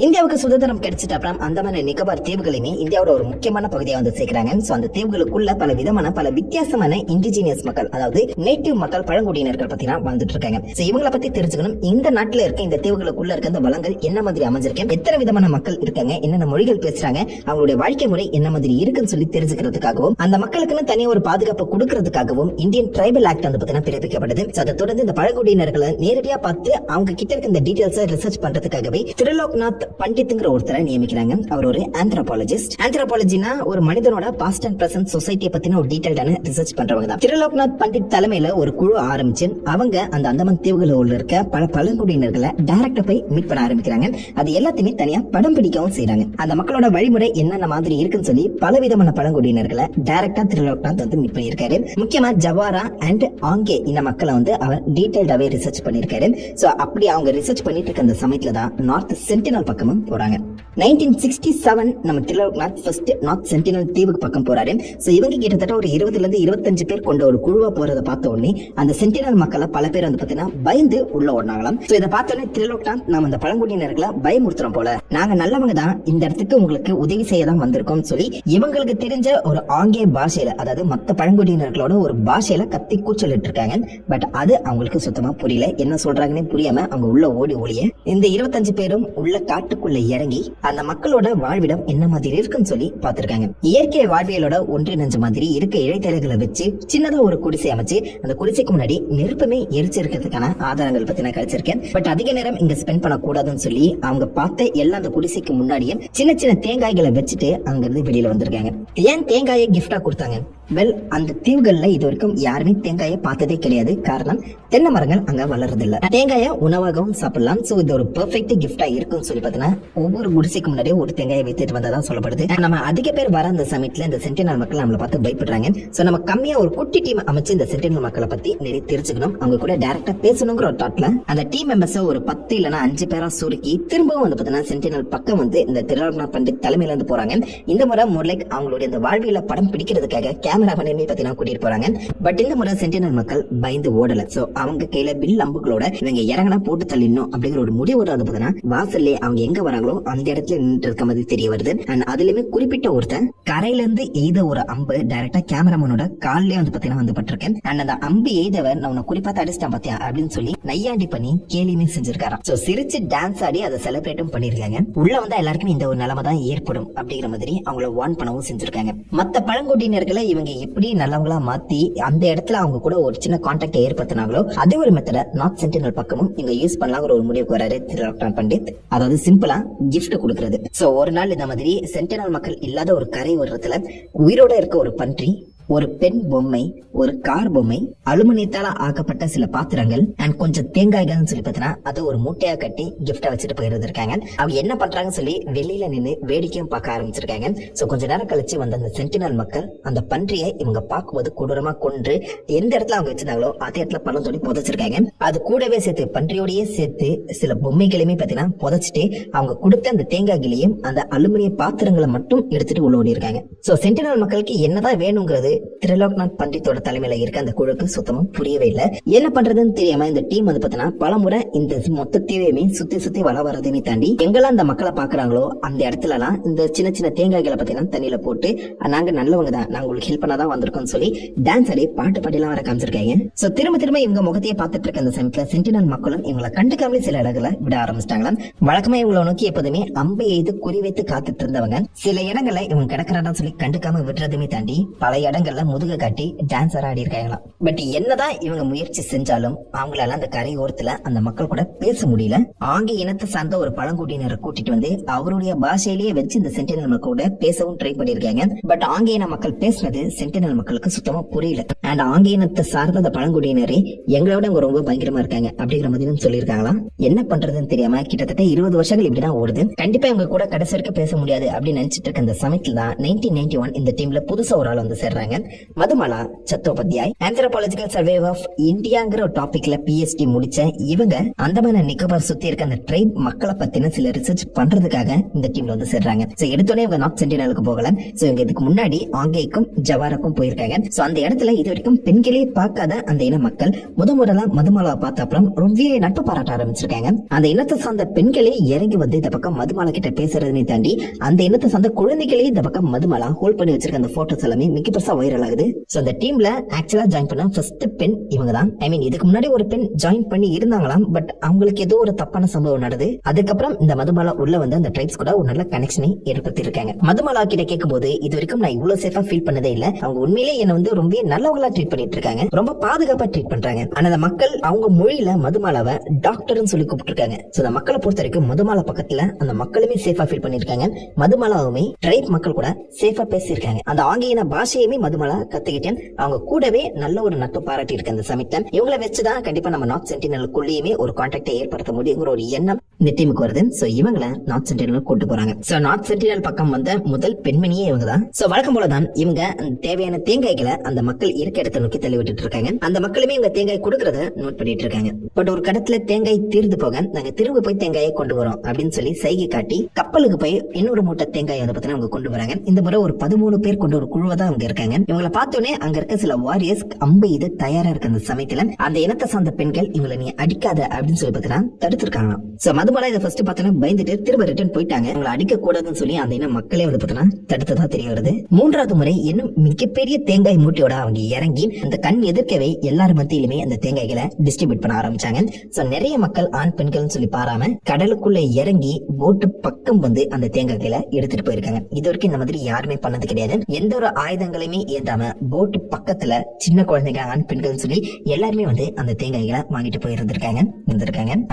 இந்தியாவுக்கு சுதந்திரம் கிடைச்சிட்டு அப்புறம் அந்தமான நிக்கோபார் தீவுகளையுமே இந்தியாவோட ஒரு முக்கியமான பகுதியா வந்து சேர்க்கிறாங்க. சோ அந்த தீவுகளுக்குள்ள பல விதமான பல வித்தியாசமான இண்டிஜினியஸ் மக்கள், அதாவது நேட்டிவ் மக்கள், பழங்குடியினர்கள் பத்தினா வாழ்ந்துட்டு இருக்காங்க. சோ இவங்களை பத்தி தெரிஞ்சுக்கணும். இந்த நாட்டுல இருக்க இந்த தீவுகளுக்குள்ள இருக்க இந்த வளங்கள் என்ன மாதிரி அமைஞ்சிருக்கு, எத்தனை விதமான மக்கள் இருக்காங்க, என்னென்ன மொழிகள் பேசுறாங்க, அவங்களுடைய வாழ்க்கை முறை என்ன மாதிரி இருக்குன்னு சொல்லி தெரிஞ்சுக்கிறதுக்காகவும் அந்த மக்களுக்குன்னு தனியா ஒரு பாதுகாப்பு கொடுக்கறதுக்காகவும் இந்தியன் ட்ரைபல் ஆக்ட் வந்து பத்தினா பிறப்பிக்கப்படுது. அதை தொடர்ந்து இந்த பழங்குடியினர்களை நேரடியா பார்த்து அவங்க கிட்ட இருக்க இந்த டீடைல்ஸ் ரிசர்ச் பண்றதுக்காகவே திரிலோக்நாத் பண்டித்ங்கிற ஒருத்தரை நியமிக்கிறாங்க. அவர் ஒரு ஆந்த்ரோபாலஜிஸ்ட். ஆந்த்ரோபாலஜினா ஒரு மனிதனோட பாஸ்ட் அண்ட் பிரசன்ட் சொசைட்டியை பத்தின ஒரு டீடைல்டான ரிசர்ச் பண்றவங்க தான். திரிலோக்நாத் பண்டித் தலைமையில ஒரு குழு ஆரம்பிச்சு அவங்க அந்த அந்தமான் தீவுகளில் இருக்க பல பழங்குடியினர்களை டைரக்டா போய் மீட் பண்ண ஆரம்பிக்கிறாங்க. அது எல்லாத்தையுமே தனியா படம் பிடிக்கவும் செய்யறாங்க. அந்த மக்களோட வழிமுறை என்னென்ன மாதிரி இருக்குன்னு சொல்லி பல விதமான பழங்குடியினர்களை டைரக்டா திரிலோக்நாத் வந்து மீட் பண்ணியிருக்காரு. முக்கியமா ஜவாரா அண்ட் ஆங்கே இந்த மக்களை வந்து அவர் டீடைல்டாவே ரிசர்ச் பண்ணிருக்காரு. சோ அப்படி அவங்க ரிசர்ச் பண்ணிட்டு இருக்க அந்த சமயத்துல தான் நார்த் சென்டினல் பக்கமும் போறாங்க. 1967 நம்ம திரிலோக்நாத் ஃபர்ஸ்ட் நார்த் சென்டினல் தீவுக்கு பக்கம் போறாரு. சோ இவங்க கிட்டத்தட்ட ஒரு 20 ல இருந்து 25 பேர் கொண்ட ஒரு குழுவா போறத பார்த்த உடனே அந்த சென்டினல் மக்களை பல பேர் வந்து பாத்தீங்கன்னா பயந்து உள்ள ஓடினாங்களாம். சோ இதை பார்த்த உடனே திரிலோக்நாத் நம்ம அந்த பழங்குடியினர்களை பயமுறுத்துறோம் போல, நாங்க நல்லவங்க தான், இந்த இடத்துக்கு உங்களுக்கு உதவி செய்ய தான் வந்திருக்கோம் சொல்லி இவங்களுக்கு தெரிஞ்ச ஒரு ஆங்கே பாஷையில, அதாவது மத்த பழங்குடியினர்களோட ஒரு பாஷையில கத்தி கூச்சலிட்டு இருக்காங்க. பட் அது அவங்களுக்கு சுத்தமா புரியல. என்ன சொல்றாங்கன்னு புரியாம அவங்க உள்ள ஓடி ஒளிய இந்த 25 பேரும் உள்ள காட்டுக்குள்ள இறங்கி அந்த மக்களோட வாழ்விடம் என்ன மாதிரி இருக்குன்னு சொல்லி பாத்துருக்காங்க. இயற்கை வாழ்வியலோட ஒன்றிணைஞ்ச மாதிரி இருக்க இழைத்தலைகளை வச்சு சின்னதா ஒரு குடிசை அமைச்சு அந்த குடிசைக்கு முன்னாடி நெருப்புமே எரிச்சிருக்கிறதுக்கான ஆதாரங்கள் பத்தி நான் கிடைச்சிருக்கேன். பட் அதிக நேரம் இங்க ஸ்பெண்ட் பண்ண கூடாதுன்னு சொல்லி அவங்க பார்த்த எல்லா அந்த குடிசைக்கு முன்னாடியே சின்ன சின்ன தேங்காய்களை வச்சுட்டு அங்க இருந்து வெளியில வந்திருக்காங்க. ஏன் தேங்காயை கிஃப்டா கொடுத்தாங்க? வெல், அந்த தீவுகள்ல இது வரைக்கும் யாருமே தேங்காயை பார்த்ததே கிடையாது. காரணம், தென்னை மரங்கள் அங்க வளர்றது இல்ல. தேங்காயை உணவாகவும் சாப்பிடலாம். சோ இது ஒரு பெர்ஃபெக்ட் கிஃப்டா இருக்கும்னு சொல்லி பாத்தீங்கன்னா ஒவ்வொரு குடிசைக்கு முன்னாடியே ஒரு தேங்காயை வைத்துட்டு வந்ததான் சொல்லப்படுது. நம்ம அதிக பேர் வர அந்த சமயத்துல இந்த சென்டினல் மக்கள் நம்மளை பார்த்து பயப்படுறாங்க. சோ நம்ம கம்மியா ஒரு குட்டி டீம் அமைச்சு இந்த சென்டினல் மக்களை பத்தி நிறைய தெரிஞ்சுக்கணும், அவங்க கூட டைரக்டா பேசணுங்கிற ஒரு தாட்ல அந்த டீம் மெம்பர்ஸ் ஒரு 10 இல்லனா 5 பேரா சுருக்கி திரும்பவும் வந்து பாத்தீங்கன்னா சென்டினல் பக்கம் வந்து இந்த திரிலோக்நாத் பண்டித் தலைமையில இருந்து போறாங்க. இந்த முறை மோர்லைக் அவங்களுடைய இந்த வாழ்வியல படம் பிடிக்கிறதுக்காக கேமரா பண்ணி பத்தினா கூட்டிட்டு போறாங்க. பட் இந்த முறை சென்டினல் மக்கள் பயந்து ஓடல. சோ அவங்க கையில வில் அம்புகளோட இவங்க இறங்கினா போட்டு தள்ளிடணும் அப்படிங்கிற ஒரு முடிவோட வந்து பாத்தீங்கன்னா வாசல்லே அவங்க எங்க வராங்களோ அந்த இடத்துல நின்று இருக்க மாதிரி தெரிய வருது. அண்ட் அதுலயுமே குறிப்பிட்ட ஒருத்தன் கரையில இருந்து எய்த ஒரு அம்பு டைரக்டா கேமராமேனோட கால்லயே வந்து பாத்தீங்கன்னா வந்து பட்டிருக்கேன். அண்ட் அந்த அம்பு எய்தவர் நான் உன்னை குறிப்பாத்து அடிச்சிட்டான் பாத்தியா அப்படின்னு சொல்லி நையாண்டி பண்ணி கேலியுமே செஞ்சிருக்காராம். சோ சிரிச்சு டான்ஸ் ஆடி அதை செலிப்ரேட்டும் பண்ணிருக்காங்க. உள்ள வந்தா எல்லாருக்கும் இந்த ஒரு நிலைமை தான் ஏற்படும் அப்படிங்கிற மாதிரி அவங்கள வார்ன் பண்ணவும் செஞ்சிருக்காங்க. மத்த பழங்குடியினர்களை இவங்க எப்படி நல்லவங்களா மாத்தி அந்த இடத்துல அவங்க கூட ஒரு சின்ன கான்டாக்ட் ஏற்படுத்தினாங்களோ அதே ஒரு மெத்தட நார்த் சென்டினல் பக்கமும் இங்க யூஸ் பண்ணலாம் ஒரு முடிவுக்கு வராரு திரிலோக்நாத் பண்டித். அதாவது சிம்பிளா கிஃப்ட் கொடுக்கறது. சோ ஒரு நாள் இந்த மாதிரி சென்டினல் மக்கள் இல்லாத ஒரு கரை ஓரத்துல உயிரோட இருக்க ஒரு பன்றி ஒரு பெண் பொம்மை, ஒரு கார் பொம்மை, அலுமினியத்தால ஆக்கப்பட்ட சில பாத்திரங்கள் அண்ட் கொஞ்சம் தேங்காய்கள் சொல்லி பார்த்தீங்கன்னா அது ஒரு மூட்டையா கட்டி கிஃப்டா வச்சுட்டு போயிருந்திருக்காங்க. அவங்க என்ன பண்றாங்கன்னு சொல்லி வெளியில நின்று வேடிக்கையும் பார்க்க ஆரம்பிச்சிருக்காங்க. சோ கொஞ்ச நேரம் கழிச்சு வந்த அந்த சென்டினல் மக்கள் அந்த பன்றியை இவங்க பார்க்கும்போது கொடூரமா கொன்று எந்த இடத்துல அவங்க வச்சிருந்தாங்களோ அதே இடத்துல பழம் சொல்லி புதைச்சிருக்காங்க. அது கூடவே சேர்த்து பன்றியோடயே சேர்த்து சில பொம்மைகளையுமே பாத்தீங்கன்னா புதைச்சிட்டு அவங்க கொடுத்த அந்த தேங்காய்களையும் அந்த அலுமினிய பாத்திரங்களை மட்டும் எடுத்துட்டு உள்ள ஓடி இருக்காங்க. சோ சென்டினல் மக்களுக்கு என்னதான் வேணுங்கிறது திரிலோக்நாத் பண்டித்தோட தலைமையில இருக்க அந்த குழுக்கு சுத்தமா புரியவே இல்லை. என்ன பண்றதுன்னு தெரியாம இந்த டீம் வந்து பாத்தீங்கன்னா பலமுறை இந்த மொத்த தீவையுமே சுத்தி சுத்தி வள வரதையுமே தாண்டி எங்கெல்லாம் அந்த மக்களை பாக்குறாங்களோ அந்த இடத்துல எல்லாம் இந்த சின்ன சின்ன தேங்காய்களை பாத்தீங்கன்னா தண்ணியில போட்டு நாங்க நல்லவங்க தான், நாங்க உங்களுக்கு ஹெல்ப் பண்ணாதான் வந்திருக்கோம் சொல்லி டான்ஸ் ஆடி பாட்டு பாட்டிலாம் வர காமிச்சிருக்காங்க. சோ திரும்ப திரும்ப இவங்க முகத்தையே பார்த்துட்டு இருக்க அந்த சமயத்துல சென்டினல் மக்களும் இவங்களை கண்டுக்காமலே சில இடங்களை விட ஆரம்பிச்சிட்டாங்களாம். வழக்கமா இவங்களை நோக்கி எப்போதுமே அம்பை எய்து குறி வைத்து காத்துட்டு இருந்தவங்க சில இடங்கள்ல இவங்க கிடக்கிறான்னு சொல்லி கண்டுக்காம விடுறதுமே தாண்டி பல இடங்கள்ல முதுக காட்டி டான்ஸ் ஆடி இருக்காங்களாம். பட் என்னதான் இவங்க முயற்சி செஞ்சாலும் அவங்களால அந்த கரை ஓரத்துல அந்த மக்கள் கூட பேச முடியல. ஆங்கில இனத்தை சார்ந்த ஒரு பழங்குடியினரை கூட்டிட்டு வந்து அவருடைய பாஷையிலேயே வச்சு இந்த சென்டினல் மக்கள் கூட பேசவும் ட்ரை பண்ணிருக்காங்க. பட் ஆங்கில இன மக்கள் பேசுனது சென்டினல் மக்களுக்கு சுத்தமா புரியல. அண்ட் ஆங்கில இனத்தை சார்ந்த அந்த பழங்குடியினரே எங்களோட இவங்க ரொம்ப பயங்கரமா இருக்காங்க அப்படிங்கிற மாதிரி சொல்லியிருக்காங்களாம். என்ன பண்றதுன்னு தெரியாம கிட்டத்தட்ட 20 வருஷங்கள் இப்படிதான் ஓடுது. கண்டிப்பா இவங்க கூட கடைசி வரைக்கும் பேச முடியாது அப்படின்னு நினைச்சிட்டு இருக்க அந்த சமயத்துல தான் 1991 இந்த டீம்ல புதுசா ஒரு ஆள் வந்து சேர்றாங்க. மதுமாலா சத்தோபாத்யாய் ஆந்த்ரோபாலஜிக்கல் சர்வே ஆஃப் இந்தியாங்கிற ஒரு டாபிக்ல PhD முடிச்ச இவங்க அந்தமான நிக்கோபார் சுத்தி இருக்க அந்த ட்ரைப் மக்களை பத்தின சில ரிசர்ச் பண்றதுக்காக இந்த டீம்ல வந்து சேர்றாங்க. சோ எடுத்தோடனே இவங்க நார்த் சென்டினலுக்கு போகல. சோ இவங்க இதுக்கு முன்னாடி ஆங்கேக்கும் ஜவாராக்கும் போயிருக்காங்க. சோ அந்த இடத்துல இது வரைக்கும் பெண்களே பார்க்காத அந்த இன மக்கள் முதல்ல மதுமாலாவை பார்த்த அப்புறம் ரொம்ப நட்பு பாராட்ட ஆரம்பிச்சிருக்காங்க. அந்த இனத்தை சார்ந்த பெண்களே இறங்கி வந்து இந்த பக்கம் மதுமாலா கிட்ட பேசுறதுமே தாண்டி அந்த இனத்தை சார்ந்த குழந்தைகளே இந்த பக்கம் மதுமாலா ஹோல்ட் பண்ணி வச்சிருக்க அந்த போட்டோஸ் எல்லாமே மிக பெருசா வைரல் ஆகுது. சோ அந்த டீம்ல ஆக்சுவலா ஜாயின் பண்ண ஃபர்ஸ்ட் பெண் இவங்க தான். ஐ மீன் இதுக்கு முன்னாடி ஒரு பெண் ஜாயின் பண்ணி இருந்தாங்களாம். பட் அவங்களுக்கு ஏதோ ஒரு தப்பான சம்பவம் நடந்து அதுக்கப்புறம் இந்த மதுமாலா உள்ள வந்து அந்த ட்ரைப்ஸ் கூட ஒரு நல்ல கனெக்ஷனை ஏற்படுத்தி இருக்காங்க. மதுமாலா கிட்ட கேட்கும் போது இது வரைக்கும் நான் இவ்வளவு சேஃபா ஃபீல் பண்ணதே இல்ல, அவங்க உண்மையிலேயே என்ன வந்து ரொம்ப நல்லவங்களா ட்ரீட் பண்ணிட்டு இருக்காங்க, ரொம்ப பாதுகாப்பா ட்ரீட் பண்றாங்க. ஆனா அந்த மக்கள் அவங்க மொழியில மதுமாலாவை டாக்டர்னு சொல்லி கூப்பிட்டு இருக்காங்க. சோ அந்த மக்களை பொறுத்த வரைக்கும் மதுமாலா பக்கத்துல அந்த மக்களுமே சேஃபா ஃபீல் பண்ணிருக்காங்க. மதுமாலாவுமே ட்ரைப் மக்கள் கூட சேஃபா பேசியிருக்காங்க. அந்த ஆங்கில பாஷையுமே மதுமாலா கத்துக்கிட்டேன். அவங்க கூடவே நல்ல ஒரு நட்பு பாராட்டி இருக்கு. அந்த சமயத்தில் இவங்களை வச்சுதான் கண்டிப்பா நம்ம நார்த் சென்டினலுக்குள்ளேயுமே ஒரு கான்டாக்டை ஏற்படுத்த முடியுங்கிற ஒரு எண்ணம் இந்த டீமுக்கு வருது. சோ இவங்களை நார்த் சென்டினல் கூட்டு போறாங்க. சோ நார்த் சென்டினல் பக்கம் வந்த முதல் பெண்மணியே இவங்க தான். சோ வழக்கம் போலதான் இவங்க தேவையான தேங்காய்களை அந்த மக்கள் இருக்க இடத்தை நோக்கி தள்ளி விட்டுட்டு இருக்காங்க. அந்த மக்களுமே இவங்க தேங்காய் கொடுக்கறத நோட் பண்ணிட்டு இருக்காங்க. பட் ஒரு கடத்துல தேங்காய் தீர்ந்து போக நாங்க திரும்ப போய் தேங்காயை கொண்டு வரோம் அப்படின்னு சொல்லி சைகை காட்டி கப்பலுக்கு போய் இன்னொரு மூட்டை தேங்காய் அதை பத்தி அவங்க கொண்டு வராங்க. இந்த முறை ஒரு 13 பேர் கொண்ட ஒரு குழுவை தான் அவங்க இருக்காங்க. இவங்களை பார்த்தோன்னே அங்க இருக்க சில வாரியர்ஸ் அம்பு இது தயாரா இருக்க அந்த சமயத்துல அந்த இனத்தை சார்ந்த பெண்கள் இவங்களை நீ அடிக்காத அப்படின்னு சொல்லி பார்த்தீங்கன்னா தடுத்திருக்காங்க. சோ மதுமாலா இதை ஃபர்ஸ்ட் பார்த்தோன்னா பயந்துட்டு திரும்ப ரிட்டர்ன் போயிட்டாங்க. இவங்களை அடிக்க கூடாதுன்னு சொல்லி அந்த இன மக்களே வந்து பார்த்தீங்கன்னா தடுத்ததா தெரிய வருது. மூன்றாவது முறை இன்னும் மிகப்பெரிய தேங்காய் மூட்டையோட அவங்க இறங்கி அந்த கண் எதிர்க்கவே எல்லாரும் மத்தியிலுமே அந்த தேங்காய்களை டிஸ்ட்ரிபியூட் பண்ண ஆரம்பிச்சாங்க. சோ நிறைய மக்கள் ஆண் பெண்கள் சொல்லி பாராம கடலுக்குள்ள இறங்கி போட்டு பக்கம் வந்து அந்த தேங்காய்களை எடுத்துட்டு போயிருக்காங்க. இது வரைக்கும் இந்த மாதிரி யாருமே பண்ணது கிடையாது. எந்த ஒரு ஆயுதங்களையுமே ஏந்தாம போட்டு பக்கத்துல சின்ன குழந்தைங்க ஆண் பெண்கள் சொல்லி எல்லாருமே வந்து அந்த தேங்காய்களை வாங்கிட்டு போயிருந்திருக்காங்க.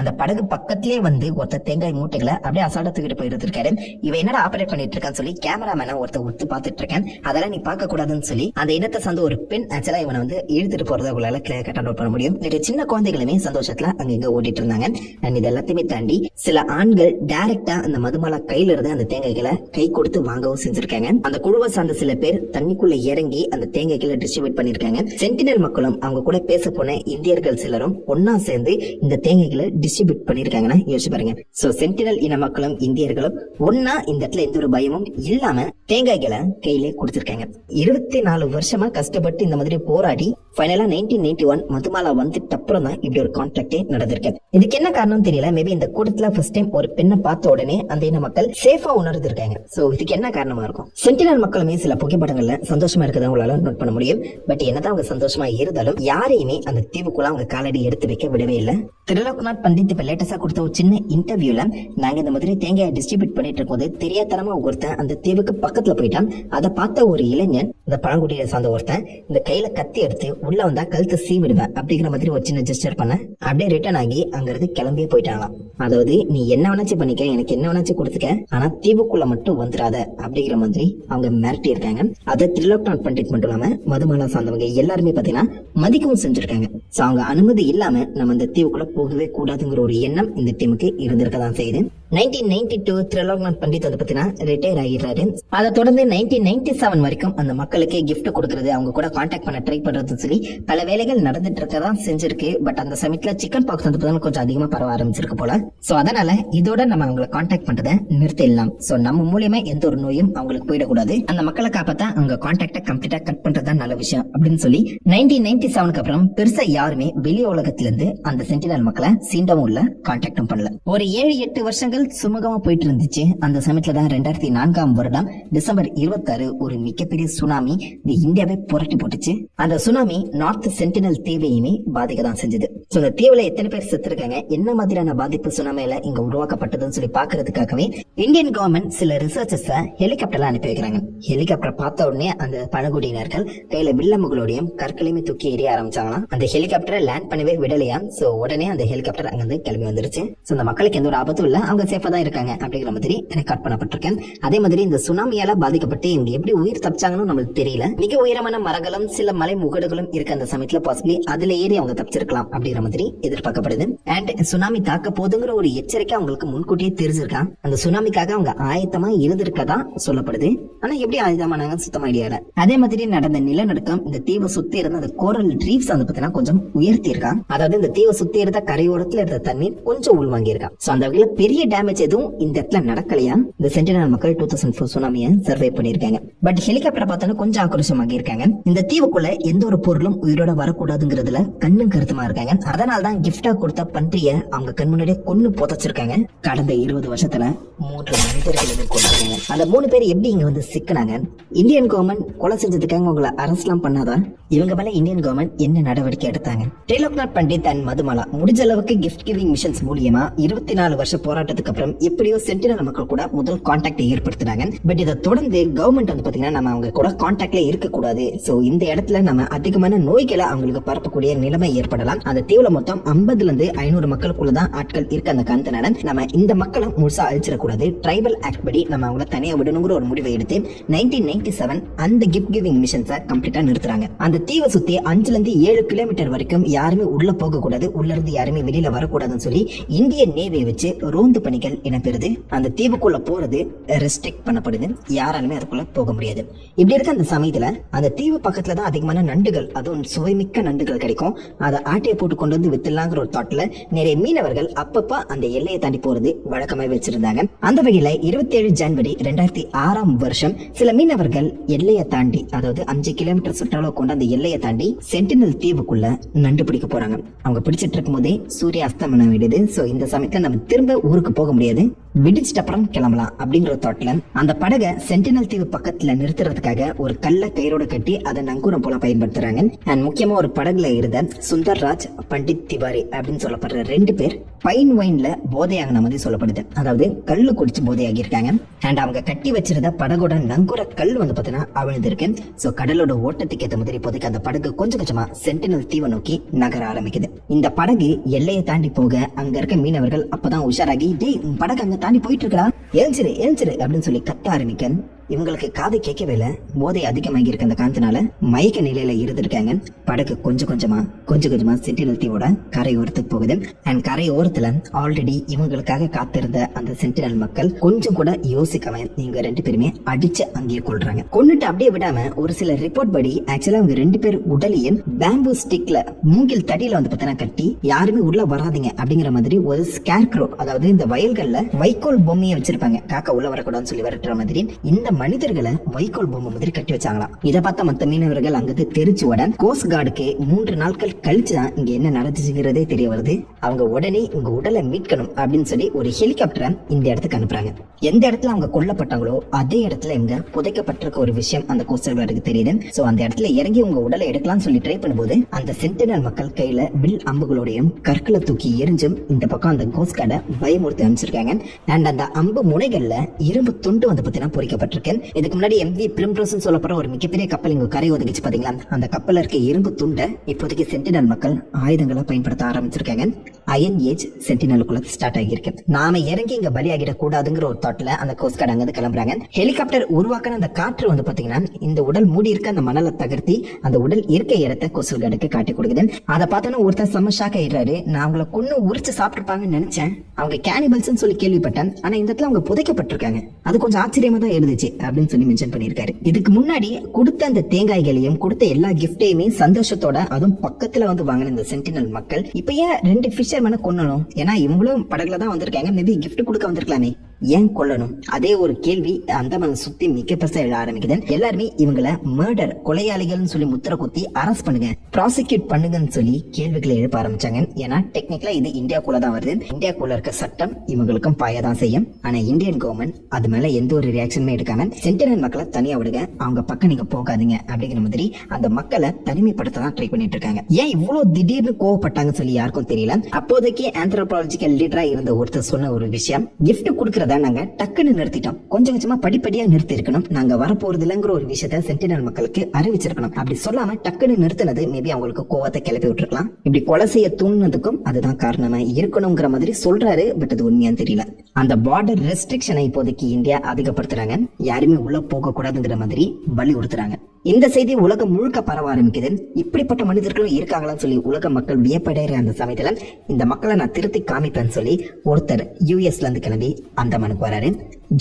அந்த படகு பக்கத்திலே வந்து ஒருத்த தேங்காய் மூட்டைகளை அப்படியே அசால்ட்டா தூக்கிட்டு போயிருந்திருக்காரு. இவ என்னடா ஆபரேட் பண்ணிட்டு இருக்கான்னு சொல்லி கேமராமேன ஒருத்த ஒத்து பாத்துட்டு இருக்கேன். அதெல்லாம் நீ பார்க்க கூடாதுன்னு சொல்லி அந்த இனத்தை சார்ந்த ஒரு பெண் ஆக்சுவலா இவனை வந்து இழுத்துட்டு போறத உங்களால கிளியர் கட் அவுட் பண்ண முடியும். சின்ன குழந்தைகளுமே சந்தோஷத்துல அங்க இங்க ஓடிட்டு இருந்தாங்க. அண்ட் இது எல்லாத்தையுமே தாண்டி சில ஆண்கள் டைரக்டா அந்த மதுமாலா கையில இருந்து அந்த தேங்காய்களை கை கொடுத்து வாங்கவும் செஞ்சிருக்காங்க. அந்த குழுவை சார்ந்த சில பேர் தண்ணிக்குள்ள இறங்கி அந்த தேங்காய்களை டிஸ்ட்ரிபியூட் பண்ணிருக்காங்க. சென்டினல் மக்களும் அவங்க கூட பேச போன இந்தியர்கள் சிலரும் ஒன்னா சேர்ந்து இந்த தேங்காய்களை டிஸ்ட்ரிபியூட் பண்ணிருக்காங்கன்னா யோசிச்சு பாருங்க. சோ சென்டினல் இன மக்களும் இந்தியர்களும் ஒன்னா இந்த இடத்துல எந்த ஒரு பயமும் இல்லாம தேங்காய்களை கையிலே கொடுத்திருக்காங்க. 24 வருஷமா கஷ்டப்பட்டு இந்த மாதிரி போராடி ஃபைனலா 1991 மதுமாலா வந்துட்டு அப்புறம் தான் இப்படி ஒரு கான்டாக்டே நடந்திருக்கு. இதுக்கு என்ன காரணம் தெரியல. மேபி இந்த கூட்டத்துல ஃபர்ஸ்ட் டைம் ஒரு பெண்ணை பார்த்த உடனே அந்த இன மக்கள் சேஃபா உணர்ந்து இருக்காங்க. சோ இதுக்கு என்ன காரணமா இருக்கும்? சென்டினல் மக்களுமே சில புகைப்படங்கள்ல சந்தோஷமா இருக்கதை உங்களால நோட் பண்ண முடியும். பட் என்னதான் அவங்க சந்தோஷமா இருந்தாலும் யாரையுமே அந்த தீவுக்குள்ள அவங்க காலடி எடுத்து வைக்க விடவே இல்லை. திரிலோக்நாத் பண்டித் இப்ப லேட்டஸ்டா கொடுத்த ஒரு சின்ன இன்டர்வியூல நாங்க இந்த மாதிரி தேங்காயை டிஸ்ட்ரிபியூட் பண்ணிட்டு இருக்கும்போது தெரியாதனமா ஒருத்தன் அந்த தீவுக்கு பக்கத்துல போயிட்டான். அதை பார்த்த ஒரு இளைஞன், இந்த பழங்குடியை சார்ந்த ஒருத்தன் இந்த கையில கத்தி எடுத்து உள்ள வந்தா கழுத்தை சீவிடுவேன் அப்படிங்கிற மாதிரி ஒரு சின்ன ஜெஸ்டர் பண்ண அப்படியே ரிட்டர்ன் ஆகி அங்க இருந்து கிளம்பியே போயிட்டாங்களாம். அதாவது நீ என்ன வேணாச்சும் பண்ணிக்க, எனக்கு என்ன வேணாச்சும் கொடுத்துக்க, ஆனா தீவுக்குள்ள மட்டும் வந்துடாத அப்படிங்கிற மாதிரி அவங்க மிரட்டி இருக்காங்க. அதை திரிலோக்நாத் பண்டிட் மட்டும் இல்லாம மதுமாலா சார்ந்தவங்க எல்லாருமே பாத்தீங்கன்னா மதிக்கவும் செஞ்சிருக்காங்க. சோ அவங்க அனுமதி இல்லாம நம்ம இந்த தீவுக்குள்ள போகவே கூடாதுங்கிற ஒரு எண்ணம் இந்த டீமுக்கு இருந்திருக்கதான் செய்யுது. 1992 திரிலோக்நாத் பண்டிட் வந்து பாத்தீங்கன்னா ரிட்டையர் ஆகிடுறாரு. அதை தொடர்ந்து 1997 வரைக்கும் அந்த மக்களுக்கு கிஃப்ட் கொடுக்கறது, அவங்க கூட கான்டாக்ட் பண்ண ட்ரை பண்றது சொல்லி பல வேலைகள் நடந்துட்டு இருக்கதான் செஞ்சிருக்கு. பட் அந்த சமயத்துல சிக்கன் பாக்ஸ் வந்து பாத்தீங்கன்னா கொஞ்சம் அதிகமா பரவ ஆரம்பிச்சிருக்கு போல. சோ அதனால இதோட நம்ம அவங்களை கான்டாக்ட் பண்றதை நிறுத்திடலாம். சோ நம்ம மூலியமா எந்த ஒரு நோயும் அவங்களுக்கு போயிடக்கூடாது, அந்த மக்களை காப்பாத்தா அவங்க கான்டாக்ட கம்ப்ளீட்டா கட் பண்றதுதான் நல்ல விஷயம் அப்படின்னு சொல்லி 1997 அப்புறம் பெருசா யாருமே வெளி உலகத்துல இருந்து அந்த சென்டினல் மக்களை சீண்டவும் இல்ல, கான்டாக்டும் பண்ணல. ஒரு 7-8 வருஷங்கள் சுமூகமா போயிட்டு இருந்துச்சு. அந்த சமயத்துல தான் 2004 வருடம் டிசம்பர் 26 ஒரு மிகப்பெரிய சுனாமி இந்த இந்தியாவை புரட்டி போட்டுச்சு. அந்த சுனாமி நார்த் சென்டினல் தீவையுமே பாதிக்க தான் செஞ்சது. சோ இந்த தீவுல எத்தனை பேர் செத்துருக்காங்க, என்ன மாதிரியான பாதிப்பு சுனாமியில இங்க உருவாக்கப்பட்டதுன்னு சொல்லி பாக்குறதுக்காகவே இந்தியன் கவர்மெண்ட் சில ரிசர்ச்சர்ஸ் ஹெலிகாப்டர்ல அனுப்பி வைக்கிறாங்க. ஹெலிகாப்டர் பார்த்த உடனே அந்த பழங்குடியினர்கள் கையில வில்லம்புகளோடையும் கற்களையுமே தூக்கி எறிய ஆரம்பிச்சாங்களாம். அந்த ஹெலிகாப்டரை லேண்ட் பண்ணவே விடலையா. சோ உடனே அந்த ஹெலிகாப்டர் அங்கிருந்து கிளம்பி வந்துருச்சு. சோ அந்த மக்களுக்கு எந்த ஒரு ஆபத்தும் இல்ல, அவங்க சேஃபா தான் இருக்காங்க அப்படிங்கிற மாதிரி ரெக்கார்ட் பண்ணப்பட்டிருக்கேன். அதே மாதிரி இந்த சுனாமியால பாதிக்கப்பட்டு இவங்க எப்படி உயிர் தப்பிச்சாங்கன்னு நம்மளுக்கு தெரியல. மிக உயரமான மரங்களும் சில மலை முகடுகளும் இருக்க அந்த சமயத்துல பாசிபிளி அதுல ஏறி அவங்க தப்பிச்சிருக்கலாம் அப்படிங்கிற மாதிரி எதிர்பார்க்கப்படுது. அண்ட் சுனாமி தாக்க போதுங்கிற ஒரு எச்சரிக்கை அவங்களுக்கு முன்கூட்டியே தெரிஞ்சிருக்கான். அந்த சுனாமிக்காக அவங்க ஆயத்தமா இருந்திருக்கதா சொல்லப்படுது. ஆனா எப்படி ஆயுதமானாங்க சுத்தமா ஐடியா. அதே மாதிரி நடந்த நிலநடுக்கம் இந்த தீவை சுத்தி இருந்த அந்த கோரல் ரீஃப்ஸ் வந்து பாத்தீங்கன்னா கொஞ்சம் உயர்த்தி இருக்கான். அதாவது இந்த தீவை சுத்தி இருந்த கரையோரத்துல இருந்த தண்ணீர் கொஞ்சம் உள்வாங்கி இருக்கான். சோ அந்த வகையில பெரிய டேமேஜ் எதுவும் இந்த இடத்துல நடக்கலையா. இந்த சென்டினல் மக்கள் 2004 சுனாமியை சர்வே பண்ணிருக்காங்க. பட் ஹெலிகாப்டர் பார்த்தாலும் கொஞ்சம் ஆக்ரோஷமாக இருக்காங்க. இந்த தீவுக்குள்ள எந்த ஒரு பொருளும் உயிரோட வரக்கூடாதுங்கிறதுல கண்ணும் கருத்துமா இருக்காங்க. அதனாலதான் கிஃப்டா கொடுத்த பன்றிய அவங்க கண் முன்னாடியே கொன்னு புதைச்சிருக்காங்க. கடந்த 20 வருஷத்துல 3 மனிதர்கள் எதிர்கொண்டிருக்காங்க. அந்த 3 பேர் எப்படி இங்க வந்து சிக்கினாங்க? இந்தியன் கவர்மெண்ட் கொலை செஞ்சதுக்காக உங்களை அரசுலாம் பண்ணாதா? இவங்க மேல இந்தியன் கவர்மெண்ட் என்ன நடவடிக்கை எடுத்தாங்க? திரிலோக்நாத் பண்டிட் அண்ட் மதுமாலா முடிஞ்ச அளவுக்கு கிஃப்ட் கிவிங் மிஷன்ஸ் மூலியமா 24 வருஷ போராட்டத்துக்கு அப்புறம் எப்படியோ சென்டினல் மக்கள் கூட முதல் கான்டாக்ட் ஏற்படுத்தினாங்க. பட் இதை தொடர்ந்து கவர்மெண்ட் வந்து பாத்தீங்கன்னா நம்ம அவங்க கூட கான்டாக்ட்ல இருக்க கூடாது. சோ இந்த இடத்துல நம்ம அதிகமான நோய்களை அவங்களுக்கு பரப்பக்கூடிய நிலைமை ஏற்படலாம். அந்த தீவுல மொத்தம் 50 இருந்து 500 மக்களுக்குள்ளதான் ஆட்கள் இருக்க அந்த காரணத்தினால நம்ம இந்த மக்களை முழுசா அழிச்சிடக்கூடாது. ட்ரைபல் ஆக்ட் படி நம்ம அவங்கள தனியா விடணுங்கிற ஒரு முடிவை எடுத்து 1997 அந்த கிஃப்ட் கிவிங் மிஷன்ஸை கம்ப்ளீட்டா நிறுத்துறாங்க. அந்த தீவை சுத்தி 5 இருந்து 7 கிலோமீட்டர் வரைக்கும் யாருமே உள்ள போக கூடாது, உள்ள இருந்து யாருமே வெளியில வரக்கூடாதுன்னு சொல்லி இந்திய நேவியை வச்சு ரோந்து பணிகள் இடம்பெறுது. அந்த தீவுக்குள்ள போறது ரெஸ்ட்ரிக்ட் பண்ணப்படுது, யாராலுமே அதுக்குள்ள போக முடியாது. இப்படி இருக்க அந்த சமயத்துல அந்த தீவு பக்கத்துல தான் அதிகமான நண்டுகள், அதுவும் சுவைமிக்க நண்டுகள் கிடைக்கும். அதை ஆட்டையை போட்டு கொண்டு வந்து வித்துலாங்கிற ஒரு தாட்ல நிறைய மீனவர்கள் அப்பப்ப அந்த எல்லையை தாண்டி போறது வழக்கமா வச்சிருந்தாங்க. அந்த வகையில 27 ஜனவரி 2006 வருஷம் சில மீனவர்கள் எல்லையை தாண்டி, அதாவது 5 கிலோமீட்டர் சுற்றளவு கொண்ட அந்த எல்லையை தாண்டி சென்டினல் தீவுக்குள்ள நண்டு பிடிக்க போறாங்க. அவங்க பிடிச்சிட்டு இருக்கும் போதே சூரிய அஸ்தமனம் விடுது. சோ இந்த சமயத்துல நம்ம திரும்ப ஊருக்கு போக முடியாது, விடிச்சிட்ட அப்புறம் கிளம்பலாம் அப்படிங்கிற தாட்ல அந்த படகை சென்டினல் தீவு பக்கத்துல நிறுத்துறதுக்காக ஒரு கல்ல கயிறோட கட்டி அதை நங்கூரம் போல பயன்படுத்துறாங்க. அண்ட் முக்கியமா ஒரு படகுல இருந்த சுந்தர்ராஜ், பண்டிட் திவாரி அப்படின்னு சொல்லப்படுற 2 பேர் பைன் வைன்ல போதையாகின மாதிரி சொல்லப்படுது. அதாவது கல்லு குடிச்சு போதையாகி இருக்காங்க. அண்ட் அவங்க கட்டி வச்சிருந்த படகோட நங்கூர கல் வந்து பாத்தீங்கன்னா அவிழ்ந்திருக்கு. சோ கடலோட ஓட்டத்துக்கு ஏற்ற மாதிரி இப்போதைக்கு அந்த படகு கொஞ்சம் கொஞ்சமா சென்டினல் தீவை நோக்கி நகர ஆரம்பிக்குது. இந்த படகு எல்லையை தாண்டி போக அங்க இருக்க மீனவர்கள் அப்பதான் உஷாராகி, டேய் படகு அங்க தாண்டி போயிட்டு இருக்கா, எழுச்சிரு எழுச்சிரு அப்படின்னு சொல்லி கத்த ஆரம்பிக்க இவங்களுக்கு காது கேட்கவே இல்ல. போதை அதிகமாகி இருக்க அந்த காரணத்தினால மயக்க நிலையில இருந்திருக்காங்க. படகு கொஞ்சம் கொஞ்சமா சென்டினல் தீவோட கரையோரத்துக்கு போகுது. அண்ட் கரையோரத்துல ஆல்ரெடி இவங்களுக்காக காத்திருந்த அந்த சென்டினல் மக்கள் கொஞ்சம் கூட யோசிக்காம நீங்க 2 பேருமே அடிச்சு அங்கேயே கொள்றாங்க. கொண்டுட்டு அப்படியே விடாம ஒரு சில ரிப்போர்ட் படி ஆக்சுவலா அவங்க 2 பேர் உடலையும் பேம்பு ஸ்டிக்ல மூங்கில் தடியில வந்து பார்த்தா கட்டி யாருமே உள்ள வராதிங்க அப்படிங்கிற மாதிரி ஒரு ஸ்கேர்க்ரோ, அதாவது இந்த வயல்கள்ல வைக்கோல் பொம்மையை வச்சிருப்பாங்க, காக்கா உள்ள வரக்கூடாதுன்னு சொல்லி வரட்டுற மாதிரி இந்த மனிதர்களை வைக்கோல் பொம்மை மாதிரி கட்டி வச்சாங்களாம். இதை பார்த்த மத்த மீனவர்கள் அங்கிருந்து தெரிச்சு உடன் கோஸ்ட் கார்டுக்கு 3 நாட்கள் கழிச்சுதான் இங்க என்ன நடந்துச்சுங்கிறதே தெரிய வருது. அவங்க உடனே உங்க உடலை மீட்கணும் அப்படின்னு சொல்லி ஒரு ஹெலிகாப்டரை இந்த இடத்துக்கு அனுப்புறாங்க. எந்த இடத்துல அவங்க கொல்லப்பட்டாங்களோ அதே இடத்துல இவங்க புதைக்கப்பட்டிருக்க ஒரு விஷயம் அந்த கோஸ்டல் கார்டுக்கு தெரியுது. சோ அந்த இடத்துல இறங்கி உங்க உடலை எடுக்கலாம்னு சொல்லி ட்ரை பண்ணும்போது அந்த சென்டினல் மக்கள் கையில வில் அம்புகளோடையும் கற்களை தூக்கி எரிஞ்சும் இந்த பக்கம் அந்த கோஸ்ட் கார்டை பயமுறுத்தி அனுப்பிச்சிருக்காங்க. அண்ட் அந்த அம்பு முனைகள்ல இரும்பு துண்டு வந்து பாத்தீங்கன்னா பொறிக்கப்பட்டிருக்கு. இருக்கேன். இதுக்கு முன்னாடி MV பிரிம்ரோஸ் சொல்லப்படுற ஒரு மிகப்பெரிய கப்பல் இங்க கரை ஒதுக்கிச்சு பாத்தீங்களா, அந்த கப்பல்ல இருக்க இரும்பு துண்டை இப்போதைக்கு சென்டினல் மக்கள் ஆயுதங்களை பயன்படுத்த ஆரம்பிச்சிருக்காங்க. அயன் ஏஜ் சென்டினலுக்குள்ள ஸ்டார்ட் ஆகியிருக்கு. நாம இறங்கி இங்க பலியாகிட கூடாதுங்கிற ஒரு தாட்ல அந்த கோஸ்ட் கார்டு அங்க கிளம்புறாங்க. ஹெலிகாப்டர் உருவாக்கின அந்த காற்று வந்து பாத்தீங்கன்னா இந்த உடல் மூடி இருக்க அந்த மணலை தகர்த்தி அந்த உடல் இருக்க இடத்தை கோஸ்ட் கார்டுக்கு காட்டி கொடுக்குது. அதை பார்த்தோன்னா ஒருத்தர் செம்ம ஷாக் ஆயிடுறாரு. நான் அவங்களை கொன்னு உரிச்சு சாப்பிட்டுருப்பாங்கன்னு நினைச்சேன், அவங்க கேனிபல்ஸ் சொல்லி கேள்விப்பட்டேன், ஆனா இந்த இடத்துல அவங்க புதைக்கப்பட்டிருக்காங்க, அது கொஞ்சம் ஆச்சரியமா தான் இருந்துச்சு அப்படின்னு சொல்லி மென்ஷன் பண்ணிருக்காரு. இதுக்கு முன்னாடி கொடுத்த அந்த தேங்காய்களையும் கொடுத்த எல்லா கிஃப்டையுமே சந்தோஷத்தோட அதுவும் பக்கத்துல வந்து வாங்கின இந்த சென்டினல் மக்கள் இப்ப ஏன் 2 ஃபிஷர்மேனை கொல்லணும்? ஏன்னா இவங்களும் படகுல தான் வந்திருக்காங்க, மேபி கிஃப்ட் கொடுக்க வந்திருக்கலாமே, ஏன் கொல்லணும்? அதே ஒரு கேள்வி அந்தமான் சுத்தி மிக பெருசா எழ ஆரம்பிக்குது. எல்லாருமே இவங்களை மர்டர் கொலையாளிகள் சொல்லி முத்திர குத்தி அரெஸ்ட் பண்ணுங்க, ப்ராசிக்யூட் பண்ணுங்கன்னு சொல்லி கேள்விகளை எழுப்ப ஆரம்பிச்சாங்க. ஏன்னா டெக்னிக்கலா இது இந்தியாக்குள்ள தான் வருது, இந்தியாக்குள்ள இருக்க சட்டம் இவங்களுக்கும் பாயதான் செய்யும். ஆனா இந்தியன் கவர்மெண்ட் அது மேல எந்த ஒரு ரியாக்ஷனுமே எடுக்காம சென்டினல் மக்களை தனியா விடுங்க, அவங்க பக்கம் நீங்க போகாதீங்க அப்படிங்கிற மாதிரி அந்த மக்களை தனிமைப்படுத்த தான் ட்ரை பண்ணிட்டு இருக்காங்க. ஏன் இவ்வளவு திடீர்னு கோவப்பட்டாங்க சொல்லி யாருக்கும் தெரியல. அப்போதைக்கு ஆந்த்ரோபாலஜிக்கல் லீடரா இருந்த ஒருத்தர் சொன்ன ஒரு விஷயம், கிஃப்ட் கொடுக்கறத நாங்க டக்குன்னு நிறுத்திட்டோம், கொஞ்சம் கொஞ்சமா படிப்படியா நிறுத்தி இருக்கணும், நாங்க வரப்போறது இல்லங்கிற ஒரு விஷயத்த சென்டினல் மக்களுக்கு அறிவிச்சிருக்கணும். அப்படி சொல்லாம டக்குன்னு நிறுத்தினது மேபி அவங்களுக்கு கோவத்தை கிளப்பி விட்டுருக்கலாம். இப்படி கொலை செய்ய தூண்டினதுக்கும் அதுதான் காரணமா இருக்கணுங்கிற மாதிரி சொல்றாரு. பட் அது உண்மையான்னு தெரியல. அந்த பார்டர் ரெஸ்ட்ரிக்ஷனை இப்போதைக்கு இந்தியா அதிகப்படுத்துறாங்க, யாருமே உள்ள போக கூடாதுங்கிற மாதிரி வலியுறுத்துறாங்க. இந்த செய்தி உலகம் முழுக்க பரவ ஆரம்பிக்குது. இப்படிப்பட்ட மனிதர்களும் இருக்காங்களான்னு சொல்லி உலக மக்கள் வியப்படைகிற அந்த சமயத்துல இந்த மக்களை நான் திருத்தி காமிப்பேன்னு சொல்லி ஒருத்தர் US இருந்து கிளம்பி அந்தமானுக்கு வராரு.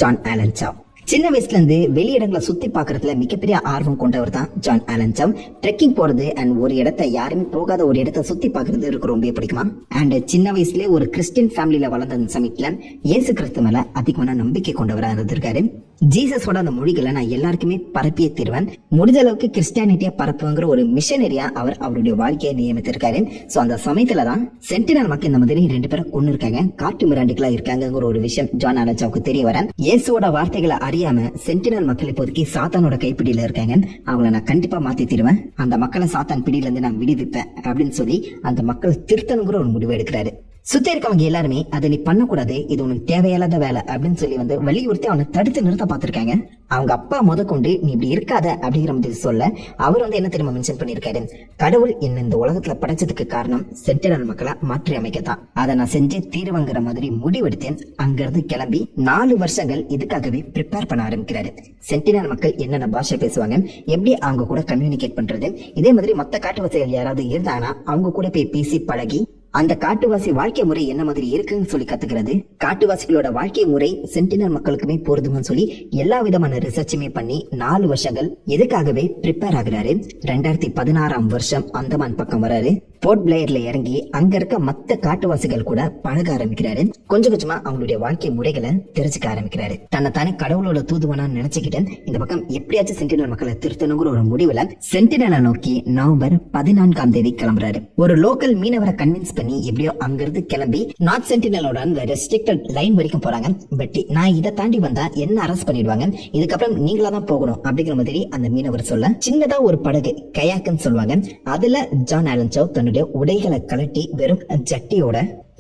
John Allen Chau. சின்ன வயசுல இருந்து வெளியிடங்களை சுத்தி பாக்குறதுல மிகப்பெரிய ஆர்வம் கொண்டவர் தான் ஜான் ஆலன் சாவ். ட்ரெக்கிங் போறது அண்ட் ஒரு இடத்தை யாருமே போகாத ஒரு இடத்தை சுத்தி பாக்குறது இருக்கு ரொம்ப பிடிக்குமா. அண்ட் சின்ன வயசுல ஒரு கிறிஸ்டியன் ஃபேமிலியில வளர்ந்த அந்த சமயத்துல இயேசு கிறிஸ்து மேல அதிகமான நம்பிக்கை கொண்டவரா இருந்திருக்காரு. ஜீசஸோட அந்த மொழிகளை நான் எல்லாருக்குமே பரப்பியே தருவேன், முடிஞ்ச அளவுக்கு கிறிஸ்டியானிட்டியா பரப்புங்கிற ஒரு மிஷனரியா அவர் அவருடைய வாழ்க்கையை நியமித்திருக்காரு. சோ அந்த சமயத்துலதான் சென்டினல் மக்கள் இந்த மாதிரி 2 பேரை கொண்டு இருக்காங்க, காட்டு மிராண்டிகளா இருக்காங்கிற ஒரு விஷயம் ஜான் ஆலன் சாவுக்கு தெரிய வர இயேசுவோட வார்த்தைகளை அறியாம சென்டினல் மக்கள் இப்போதைக்கு சாத்தானோட கைப்பிடியில இருக்காங்க, அவங்கள நான் கண்டிப்பா மாத்தி தருவேன், அந்த மக்களை சாத்தான் பிடியில இருந்து நான் விடுவிப்பேன் அப்படின்னு சொல்லி அந்த மக்கள் திருத்தணுங்கிற ஒரு முடிவு எடுக்கிறாரு. சுத்தி இருக்கவங்க எல்லாருமே அதை நீ பண்ணக்கூடாது, இது உனக்கு தேவையில்லாத வேலை அப்படின்னு சொல்லி வந்து வலியுறுத்தி அவனை தடுத்து நிறுத்த பார்த்திருக்காங்க. அவங்க அப்பா கொண்டு நீ இப்படி இருக்காத அப்படிங்கிற மாதிரி சொல்ல அவர் வந்து என்ன தெரியுமா மென்ஷன் பண்ணிருக்காரு, கடவுள் என்ன இந்த உலகத்துல படைச்சதுக்கு காரணம் சென்டினல் மக்களை மாற்றி அமைக்கத்தான், அதை நான் செஞ்சு தீர்வுங்கிற மாதிரி முடிவெடுத்தேன். அங்கிருந்து கிளம்பி 4 வருஷங்கள் இதுக்காகவே ப்ரிப்பேர் பண்ண ஆரம்பிக்கிறாரு. சென்டினல் மக்கள் என்னென்ன பாஷை பேசுவாங்க, எப்படி அவங்க கூட கம்யூனிகேட் பண்றது, இதே மாதிரி மத்த காட்டுவாசிகள் யாராவது இருந்தாங்கன்னா அவங்க கூட போய் பேசி பழகி அந்த காட்டுவாசி வாழ்க்கை முறை என்ன மாதிரி இருக்குன்னு சொல்லி கத்துக்கிறது, காட்டுவாசிகளோட வாழ்க்கை முறை சென்டினல் மக்களுக்குமே பொருந்தும்னு சொல்லி எல்லா விதமான ரிசர்ச்சுமே பண்ணி 4 வருஷங்கள் எதுக்காகவே ப்ரிப்பேர் ஆகுறாரு. 2016ஆம் வருஷம் அந்தமான் பக்கம் வராரு. போர்ட் பிளேயர்ல இறங்கி அங்க இருக்க மத்த காட்டுவாசிகள் கூட பழக ஆரம்பிக்கிறாரு. கொஞ்சம் கொஞ்சமா அவங்களுடைய வாழ்க்கை முறைகளை தெரிஞ்சுக்க ஆரம்பிக்கிறாரு. தன்னைத்தானே கடவுளோட தூதுவனா நினைச்சுக்கிட்டு இந்த பக்கம் எப்படியாச்சும் சென்டினல் மக்களை திருத்தணுங்கிற ஒரு முடிவுல சென்டினலை நோக்கி நவம்பர் 14ஆம் தேதி கிளம்புறாரு. ஒரு லோக்கல் மீனவரை கன்வின்ஸ் பண்ணி எப்படியோ அங்கிருந்து கிளம்பி நார்த் சென்டினலோட அந்த ரெஸ்ட்ரிக்டட் லைன் வரைக்கும் போறாங்க. பட் நான் இதை தாண்டி வந்தா என்ன அரெஸ்ட் பண்ணிடுவாங்க, இதுக்கப்புறம் நீங்களா தான் போகணும் அப்படிங்கிற மாதிரி அந்த மீனவர் சொல்ல சின்னதா ஒரு படகு கயாக்குன்னு சொல்லுவாங்க, அதுல ஜான் ஆலன் சாவ் தன்னுடைய உடைகளை கலட்டி வெறும் ஜட்டியோட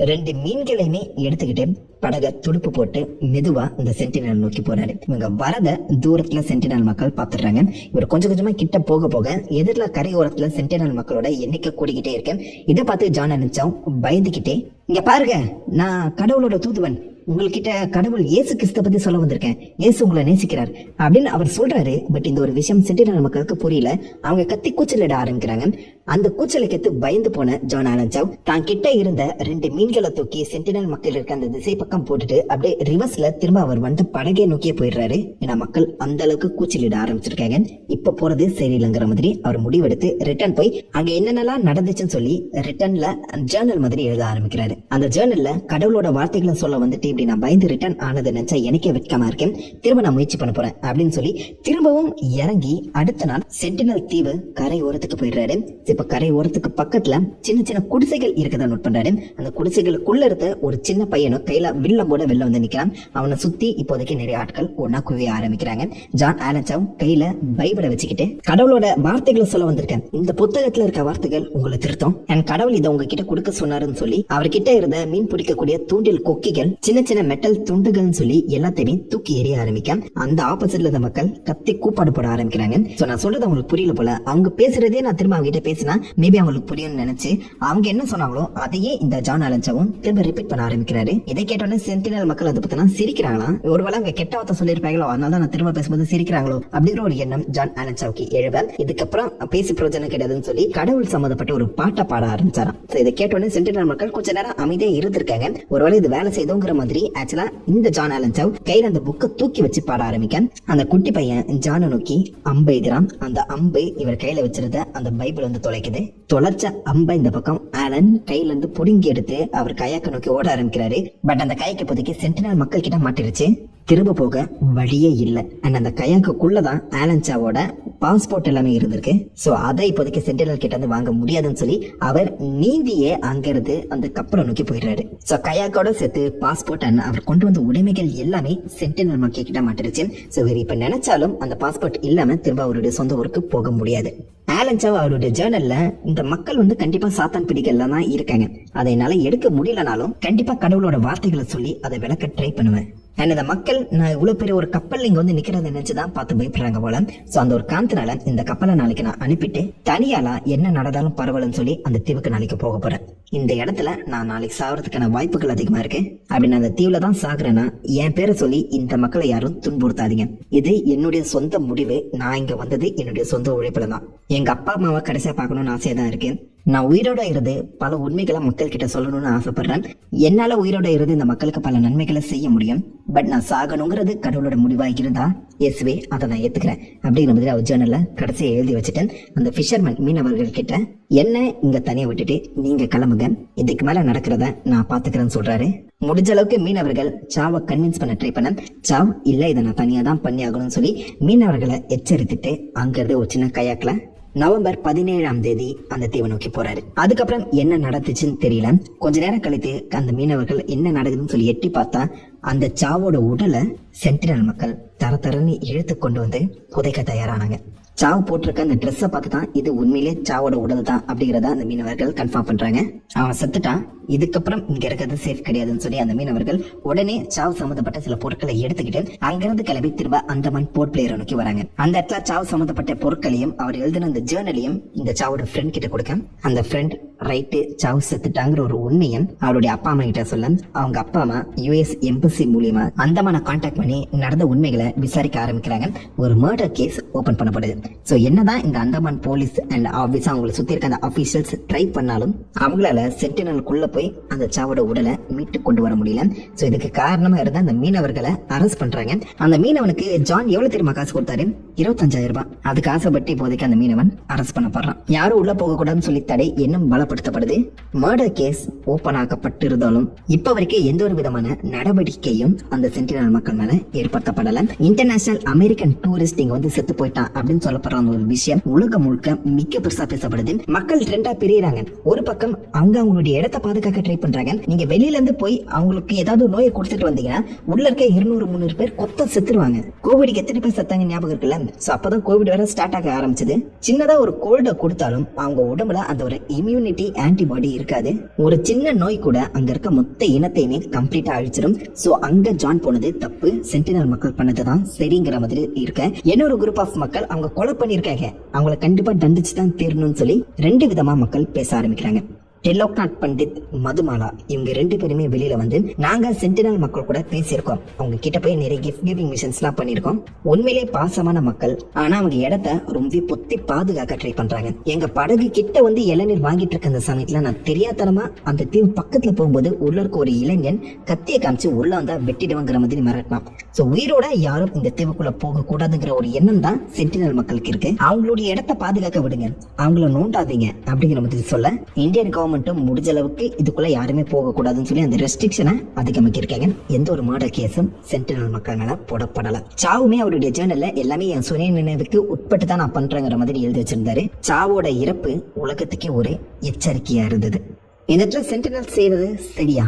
2 மீன்களையுமே எடுத்துக்கிட்டு படக துடுப்பு போட்டு மெதுவா இந்த சென்டினல் நோக்கி போறாரு. இவங்க வரத தூரத்துல சென்டினல் மக்கள் பாத்துறாங்க. இவர் கொஞ்சம் கொஞ்சமா கிட்ட போக போக எதிர்ல கரையோரத்துல சென்டினல் மக்களோட எண்ணிக்கை கூடிக்கிட்டே இருக்கு. இதை பார்த்து ஜான் ஆலன் சாவ் பயந்துகிட்டே, இங்க பாருங்க நான் கடவுளோட தூதுவன், உங்ககிட்ட கடவுள் இயேசு கிறிஸ்த பத்தி சொல்ல வந்திருக்கேன், இயேசு உங்களை நேசிக்கிறார் அப்படின்னு அவர் சொல்றாரு. பட் இந்த ஒரு விஷயம் சென்டினல் மக்களுக்கு புரியல. அவங்க கத்தி கூச்சலிட ஆரம்பிக்கிறாங்க. அந்த கூச்சலை கேட்டு பயந்து போன ஜான் ஆலன் சாவ் தான் கிட்ட இருந்த 2 மீன்களை தூக்கி சென்டினல் மக்கள் இருக்க அந்த திசை பக்கம் போட்டுட்டு அப்படியே ரிவர்ஸ்ல திரும்ப அவர் வந்து படகை நோக்கியே போயிடுறாரு. ஏன்னா மக்கள் அந்த அளவுக்கு கூச்சலிட ஆரம்பிச்சிருக்காங்க. இப்ப போறது சரியில்லைங்கிற மாதிரி அவர் முடிவெடுத்து ரிட்டர்ன் போய் அங்க என்னென்னலாம் நடந்துச்சுன்னு சொல்லி ரிட்டர்ன்ல ஜேர்னல் மாதிரி எழுத ஆரம்பிக்கிறாரு. அந்த ஜேர்னல்ல கடவுளோட வார்த்தைகளை சொல்ல வந்துட்டு இப்படி நான் பயந்து ரிட்டர்ன் ஆனதை நினைச்சா எனக்கே வெட்கமா இருக்கேன், திரும்ப நான் முயற்சி பண்ண போறேன் அப்படின்னு சொல்லி திரும்பவும் இறங்கி அடுத்த நாள் சென்டினல் தீவு கரை ஓரத்துக்கு போயிடுறாரு. இப்ப கரை ஓரத்துக்கு பக்கத்துல சின்ன சின்ன குடிசைகள் இருக்கதா நோட் பண்றாரு. அந்த குடிசைகளுக்குள்ள இருக்க ஒரு சின்ன பையனும் கையில வில்லம் போட வெளில வந்து நிக்கிறான். அவனை சுத்தி இப்போதைக்கு நிறைய ஆட்கள் ஒன்னா குவிய ஆரம்பிக்கிறாங்க. ஜான் ஆலன் சாவ் கையில பைபிளை வச்சுக்கிட்டு கடவுளோட வார்த்தைகளை சொல்ல வந்திருக்கேன். இந்த புத்தகத்துல இருக்க வார்த்தைகள் உங்களை திருத்தம். என் கடவுள் இதை உங்ககிட்ட கொடுக்க சொன்னாருன்னு சொல்லி அவர்கிட்ட இருந்த மீன் பிடிக்கக்கூடிய தூண்டில் கொக்கிகள், சின்ன சின்ன மெட்டல் துண்டுகள் சொல்லி எல்லாத்தையுமே தூக்கி எறிய ஆரம்பிக்க அந்த ஆப்போசிட்ல இருந்த மக்கள் கத்தி கூப்பாடு போட ஆரம்பிக்கிறாங்க. சோ நான் சொல்றது அவங்களுக்கு புரியல போல. அவங்க பேசுறதே நான் திரும்ப அவங்க கிட்ட பேசினா மேபி அவங்களுக்கு புரியும்னு நினைச்சு அவங்க என்ன சொன்னாங்களோ அதையே இந்த ஜான் ஆலன் சாவும் திரும்ப ரிப்பீட் பண்ண ஆரம்பிக்கிறாரு. இதை கேட்டோன்னே சென்டினல் மக்கள் அதை பத்தினா சிரிக்கிறாங்களாம். ஒருவேளை அவங்க கெட்ட வார்த்தை சொல்லியிருப்பாங்களோ, அதனால நான் திரும்ப பேசும்போது சிரிக்கிறாங்களோ அப்படிங்கிற ஒரு எண்ணம் ஜான் ஆலன் சாவுக்கு எழுவ இதுக்கப்புறம் பேசி பிரயோஜனம் கிடையாதுன்னு சொல்லி கடவுள் சம்பந்தப்பட்ட ஒரு பாட்டை பாட ஆரம்பிச்சாராம். இதை கேட்டோன்னே சென்டினல் மக்கள் கொஞ்ச நேரம் அமைதியா இருந்திருக்காங்க. ஒருவேளை இது வேலை செய்தோங்கிற மாதிரி ஆக்சுவலா இந்த ஜான் ஆலன் சாவ் கையில அந்த புக்கை தூக்கி வச்சு பாட ஆரம்பிக்க அந்த குட்டி பையன் ஜானை நோக்கி அம்பு எதிரான். அந்த அம்பு இவர் கையில வச்சிருந்த அந்த பைபிள் வந்து தொலைக்குது. தொலைச்ச அம்பை இந்த பக்கம் ஆலன் கையில இருந்து புடுங்கி எடுத்து அவர் கயாக்க நோக்கி ஓட ஆரம்பிக்கிறாரு. பட் அந்த கயாக்கு இப்போதைக்கு சென்டினல் மக்கள் கிட்ட மாட்டிருச்சு. திரும்ப போக வழியே இல்லை. அண்ட் அந்த கயாக்குள்ளதான் ஆலன் சாவோட பாஸ்போர்ட் எல்லாமே இருந்திருக்கு. சோ அதை இப்போதைக்கு சென்டினல் கிட்ட இருந்து வாங்க முடியாதுன்னு சொல்லி அவர் நீந்தியே அங்கிருந்து அந்த கப்பலை நோக்கி போயிடுறாரு. சோ கயாக்கோட சேர்த்து பாஸ்போர்ட் அண்ட் அவர் கொண்டு வந்த உடைமைகள் எல்லாமே சென்டினல் மக்கள் கிட்ட மாட்டிருச்சு. சோ இவர் இப்ப நினைச்சாலும் அந்த பாஸ்போர்ட் இல்லாம திரும்ப அவருடைய சொந்த ஊருக்கு போக முடியாது. ஆலன் சாவ் அவருடைய ஜேர்னல்ல இந்த மக்கள் வந்து கண்டிப்பா சாத்தான் பிடிக்கல தான் இருக்காங்க, அதை என்னால எடுக்க முடியலனாலும் கண்டிப்பா கடவுளோட வார்த்தைகளை சொல்லி அதை விளக்க ட்ரை பண்ணுவேன். இந்த மக்கள் நான் இவ்வளவு பெரிய ஒரு கப்பல் இங்க வந்து நிக்கிறத நினைச்சுதான் பார்த்து பயப்படுறாங்க போல. சோ அந்த ஒரு காரணத்தினால இந்த கப்பலை நாளைக்கு நான் அனுப்பிட்டு தனியாலா என்ன நடந்தாலும் பரவாயில்லன்னு சொல்லி அந்த தீவுக்கு நாளைக்கு போக போறேன். இந்த இடத்துல நான் நாளைக்கு சாகிறதுக்கான வாய்ப்புகள் அதிகமா இருக்கு. அப்படி நான் அந்த தீவுல தான் சாகுறேன்னா என் பேரை சொல்லி இந்த மக்களை யாரும் துன்புறுத்தாதீங்க. இது என்னுடைய சொந்த முடிவு. நான் இங்க வந்தது என்னுடைய சொந்த உழைப்புல தான். எங்க அப்பா அம்மாவை கடைசியா பார்க்கணும்னு ஆசையா தான் இருக்கு. நான் உயிரோட இருந்து பல உண்மைகளை மக்கள் கிட்ட சொல்லணும்னு ஆசைப்படுறேன். என்னால உயிரோட இருந்து இந்த மக்களுக்கு பல நன்மைகளை செய்ய முடியும். பட் நான் சாகணுங்கிறது கடவுளோட முடிவா இருந்தா இயேசுவே அதை நான் ஏத்துக்கிறேன் அப்படிங்கிற மாதிரி அவர் ஜேர்னல்ல கடைசியை எழுதி வச்சுட்டேன். அந்த ஃபிஷர்மேன் மீனவர்கள் கிட்ட என்ன இங்க தனியா விட்டுட்டு நீங்க கிளம்புங்க, இதுக்கு மேல நடக்கிறத நான் பாத்துக்கிறேன்னு சொல்றாரு. முடிஞ்ச அளவுக்கு மீனவர்கள் சாவை கன்வின்ஸ் பண்ண ட்ரை பண்ண சாவ் இல்ல இதை நான் தனியா தான் பண்ணி ஆகணும்னு சொல்லி மீனவர்களை எச்சரித்துட்டு அங்கிருந்து ஒரு சின்ன கயாக்ல நவம்பர் 17 அந்த தீவை நோக்கி போறாரு. அதுக்கப்புறம் என்ன நடந்துச்சுன்னு தெரியல. கொஞ்ச நேரம் கழித்து அந்த மீனவர்கள் என்ன நடக்குதுன்னு சொல்லி எட்டி பார்த்தா அந்த சாவோட உடலை சென்டினல் மக்கள் தரன்னு இழுத்து கொண்டு வந்து புதைக்க தயாரானாங்க. சாவு போட்டிருக்க அந்த ட்ரெஸ்ஸை பார்த்து தான் இது உண்மையிலே சாவோட உடல் தான் அப்படிங்கறத அந்த மீனவர்கள் கன்ஃபார்ம் பண்றாங்க. அவன் செத்துட்டான், இதுக்கப்புறம் இங்க இருக்கிறது சேஃப் கிடையாதுன்னு சொல்லி அந்த மீனவர்கள் உடனே சாவு சம்பந்தப்பட்ட சில பொருட்களை எடுத்துக்கிட்டு அங்கிருந்து கிளம்பி திரும்ப அந்தமான் போர்ட் பிளேயரை நோக்கி வராங்க. அந்த இடத்துல சாவு சம்பந்தப்பட்ட பொருட்களையும் அவர் எழுதின அந்த ஜேர்னலையும் இந்த சாவோட ஃப்ரெண்ட் கிட்ட கொடுக்க அந்த ஃப்ரெண்ட் ரைட்டு சாவு செத்துட்டாங்கிற ஒரு உண்மையும் அவருடைய அப்பா அம்மா கிட்ட சொல்ல அவங்க அப்பா அம்மா US எம்பசி மூலியமா அந்தமான கான்டாக்ட் பண்ணி நடந்த உண்மைகளை விசாரிக்க ஆரம்பிக்கிறாங்க. ஒரு மர்டர் கேஸ் ஓபன் பண்ணப்படுது. சோ என்னதான் இந்த அந்தமான் போலீஸ் அண்ட் ஆபீஸ் அவங்களை சுத்தி இருக்க அந்த ஆபீஷியல்ஸ் ட்ரை பண்ணாலும் அவங்களால சென்டினலுக்குள்ள போய் அந்த சாவோட உடலை மீட்டு கொண்டு வர முடியல. சோ இதுக்கு காரணமா இருந்த அந்த மீனவர்களை அரெஸ்ட் பண்றாங்க. அந்த மீனவனுக்கு ஜான் எவ்வளவு தெரியுமா காசு கொடுத்தாரு? 25,000 ரூபாய். அதுக்கு ஆசைப்பட்டு இப்போதைக்கு அந்த மீனவன் அரெஸ்ட் பண்ணப்படுறான். யாரும் உள்ள போக கூடாதுன்னு சொல்லி தடை இன்னும் பலப்படுத்தப்படுது. மர்டர் கேஸ் ஓபன் ஆக்கப்பட்டிருந்தாலும் இப்ப வரைக்கும் எந்த ஒரு விதமான நடவடிக்கையும் அந்த சென்டினல் மக்கள் மேல ஏற்படுத்தப்படல. இன்டர்நேஷனல் அமெரிக்கன் டூரிஸ்ட் இங்க வந்து செத்து போயிட்டான் அப்படின்னு சொல்லப்படுற ஒரு விஷயம் உலகம் முழுக்க மிக பெருசா பேசப்படுது. மக்கள் ரெண்டா பிரியறாங்க. ஒரு பக்கம் அவங்க அவங்களுடைய இடத்தை பாதுகாக்க ட்ரை பண்றாங்க. நீங்க வெளியில இருந்து போய் அவங்களுக்கு ஏதாவது நோயை கொடுத்துட்டு வந்தீங்கன்னா உள்ள இருக்க 200-300 பேர் கொத்த செத்துருவாங்க. கோவிடுக்கு எத்தனை பேர் செத்தாங்க ஞாபகம் இருக்குல்ல? சோ அப்பதான் கோவிட் வேற ஸ்டார்ட் ஆக ஆரம்பிச்சது. சின்னதா ஒரு கோல்ட கொடுத்தாலும் அவங்க உடம்புல அந்த ஒரு இம்யூனிட்டி ஆன்டிபாடி இருக்காது. ஒரு சின்ன நோய் கூட அங்க இருக்க மொத்த இனத்தையுமே கம்ப்ளீட்டா அழிச்சிடும். சோ அங்க ஜான் போனது தப்பு, சென்டினல் மக்கள் பண்ணதுதான் சரிங்கிற மாதிரி இருக்க இன்னொரு குரூப் ஆஃப் மக்கள் அவங்க கொலை பண்ணிருக்காங்க, அவங்களை கண்டிப்பா தண்டிச்சு தான் தீரணும்னு சொல்லி ரெண்டு விதமா மக்கள் பேச ஆரம்பிக்கிறாங்க. டெலோக்நாத் பண்டித், மதுமாலா இவங்க 2 பேருமே வெளியில வந்து நாங்க சென்டினல் மக்கள் கூட பேசியிருக்கோம், அவங்க கிட்ட போய் நிறைய கிஃப்ட் கிவிங் மிஷன்ஸ் எல்லாம் பண்ணிருக்கோம், உண்மையிலே பாசமான மக்கள், ஆனா அவங்க இடத்த ரொம்ப பொத்தி பாதுகாக்க ட்ரை பண்றாங்க. எங்க படகு கிட்ட வந்து இளநீர் வாங்கிட்டு இருக்க அந்த சமயத்துல நான் தெரியாதனமா அந்த தீவு பக்கத்துல போகும்போது உள்ள இருக்க ஒரு இளைஞன் கத்திய காமிச்சு உள்ள வந்தா வெட்டிடுவாங்கிற மாதிரி மிரட்டினான். சோ உயிரோட யாரும் இந்த தீவுக்குள்ள போக கூடாதுங்கிற ஒரு எண்ணம் தான் சென்டினல் மக்களுக்கு இருக்கு. அவங்களுடைய இடத்த பாதுகாக்க விடுங்க, அவங்கள நோண்டாதீங்க அப்படிங்கிற மாதிரி சொல்ல இந்தியன் கவர்மெண்ட் கவர்மெண்ட்டும் முடிஞ்ச அளவுக்கு இதுக்குள்ள யாருமே போக கூடாதுன்னு சொல்லி அந்த ரெஸ்ட்ரிக்ஷனை அதிகமாக்கி இருக்காங்க. எந்த ஒரு மர்டர் கேஸும் சென்டினல் மக்கள் மேல போடப்படல. சாவுமே அவருடைய ஜேர்னல்ல எல்லாமே என் சுய நினைவுக்கு உட்பட்டு தான் நான் பண்றேங்கிற மாதிரி எழுதி வச்சிருந்தாரு. சாவோட இறப்பு உலகத்துக்கே ஒரு எச்சரிக்கையா இருந்தது. இந்த இடத்துல சென்டினல் செய்வது சரியா?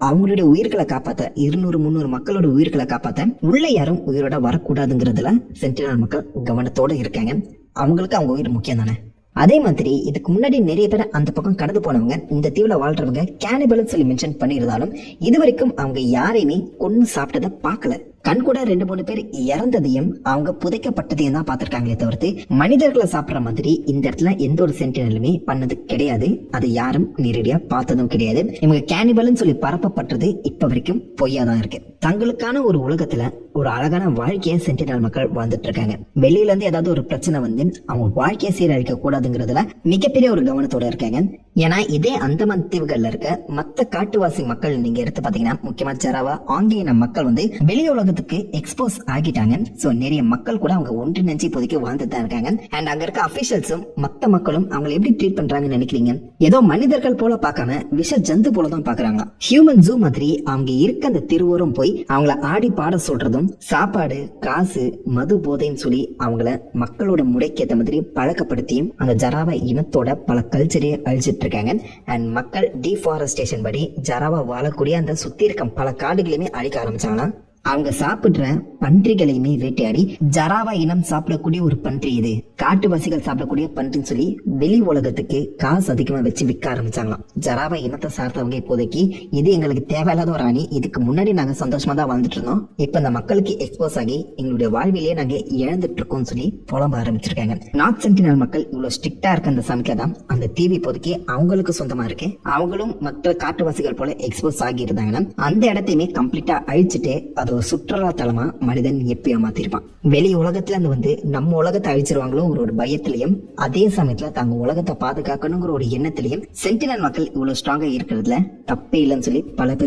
அவங்களுடைய உயிர்களை காப்பாத்த 200-300 மக்களோட உயிர்களை காப்பாத்த உள்ள யாரும் உயிரோட வரக்கூடாதுங்கிறதுல சென்டினல் மக்கள் கவனத்தோட இருக்காங்க. அவங்களுக்கு அவங்க உயிர் முக்கியம் தானே. அதே மாதிரி இதுக்கு முன்னாடி நிறைய பேர் அந்த பக்கம் கடந்து போனவங்க இந்த தீவுல வாழ்றவங்க கேனிபல்னு சொல்லி மென்ஷன் பண்ணியிருந்தாலும் இது வரைக்கும் அவங்க யாரையுமே கொன்னு சாப்பிட்டதை பார்க்கல. கண் கூட 2-3 பேர் இறந்ததையும் அவங்க புதைக்கப்பட்டதையும் தான் பார்த்திருக்காங்களே தவிர்த்து மனிதர்களை சாப்பிட்ற மாதிரி இந்த இடத்துல எந்த ஒரு சென்டினலுமே பண்ணது கிடையாது. அதை யாரும் நேரடியா பார்த்ததும் கிடையாது. இவங்க கேனிபல்னு சொல்லி பரப்பப்பட்டது இப்ப வரைக்கும் பொய்யா தான் இருக்கு. தங்களுக்கான ஒரு உலகத்துல ஒரு அழகான வாழ்க்கையை சென்டினல் மக்கள் வாழ்ந்துட்டு இருக்காங்க. வெளியில இருந்து ஏதாவது ஒரு பிரச்சனை வந்து அவங்க வாழ்க்கையை சீரழிக்க கூடாதுங்கிறதுல மிகப்பெரிய ஒரு கவனத்தோட இருக்காங்க. ஏன்னா இதே அந்தமான் தீவுகள்ல இருக்க மத்த காட்டுவாசி மக்கள் நீங்க எடுத்து பாத்தீங்கன்னா முக்கியமா ஜராவா ஆங்கில மக்கள் வந்து வெளி உலகத்துக்கு எக்ஸ்போஸ் ஆகிட்டாங்க. சோ நிறைய மக்கள் கூட அவங்க ஒன்றிணைஞ்சு இப்போதைக்கு வாழ்ந்துட்டு தான் இருக்காங்க. அண்ட் அங்க இருக்க அபிஷியல்ஸும் மத்த மக்களும் அவங்களை எப்படி ட்ரீட் பண்றாங்கன்னு நினைக்கிறீங்க? ஏதோ மனிதர்கள் போல பார்க்காம விஷ ஜந்து போல தான் பாக்குறாங்களா? ஹியூமன் ஜூ மாதிரி அவங்க இருக்க அந்த திருவோரம் போய் அவங்கள ஆடி பாட சொல்றதும் சாப்பாடு காசு மது போதைன்னு சொல்லி அவங்கள மக்களோட முறைக்கேற்ற மாதிரி பழக்கப்படுத்தியும் அந்த ஜராவா இனத்தோட பல கல்ச்சரையே அழிச்சிட்டு இருக்காங்க. அண்ட் மக்கள் டிஃபாரஸ்டேஷன் படி ஜராவா வாழக்கூடிய அந்த சுத்தி இருக்க பல காடுகளையுமே அழிக்க ஆரம்பிச்சாங்கன்னா அவங்க சாப்பிடுற பன்றிகளையுமே வேட்டையாடி ஜராவா இனம் சாப்பிடக்கூடிய ஒரு பன்றி இது காட்டுவாசிகள் சாப்பிடக்கூடிய பன்றின்னு சொல்லி வெளி உலகத்துக்கு காசு அதிகமா வச்சு விற்க ஆரம்பிச்சாங்களாம். ஜராவா இனத்தை சார்ந்தவங்க இப்போதைக்கு இது எங்களுக்கு தேவையில்லாத ஒரு அணி, இதுக்கு முன்னாடி நாங்க சந்தோஷமா தான் வாழ்ந்துட்டு இருந்தோம், இப்ப இந்த மக்களுக்கு எக்ஸ்போஸ் ஆகி எங்களுடைய வாழ்விலேயே நாங்க இழந்துட்டு இருக்கோம் சொல்லி புலம்ப ஆரம்பிச்சிருக்காங்க. நார்த் சென்டினல் மக்கள் இவ்வளவு ஸ்ட்ரிக்டா இருக்க அந்த சமயத்துல தான் அந்த தீவு இப்போதைக்கு அவங்களுக்கு சொந்தமா இருக்கு. அவங்களும் மற்ற காட்டுவாசிகள் போல எக்ஸ்போஸ் ஆகி இருந்தாங்கன்னா அந்த இடத்தையுமே கம்ப்ளீட்டா அழிச்சுட்டு அது ஒரு சுற்றுலா தலமா மனிதன் எப்பயோ மாத்திருப்பான். வெளி உலகத்துல இருந்து வந்து நம்ம உலகத்தை அழிச்சிருவாங்களோ ஒரு பயத்திலையும் அதே சமயத்துல தங்க உலகத்தை பாதுகாக்கணுங்கிற ஒரு எண்ணத்திலையும் சென்டினல் மக்கள் இவ்வளவு ஸ்ட்ராங்கா இருக்கிறதுல தப்பே இல்லைன்னு சொல்லி பல பேர்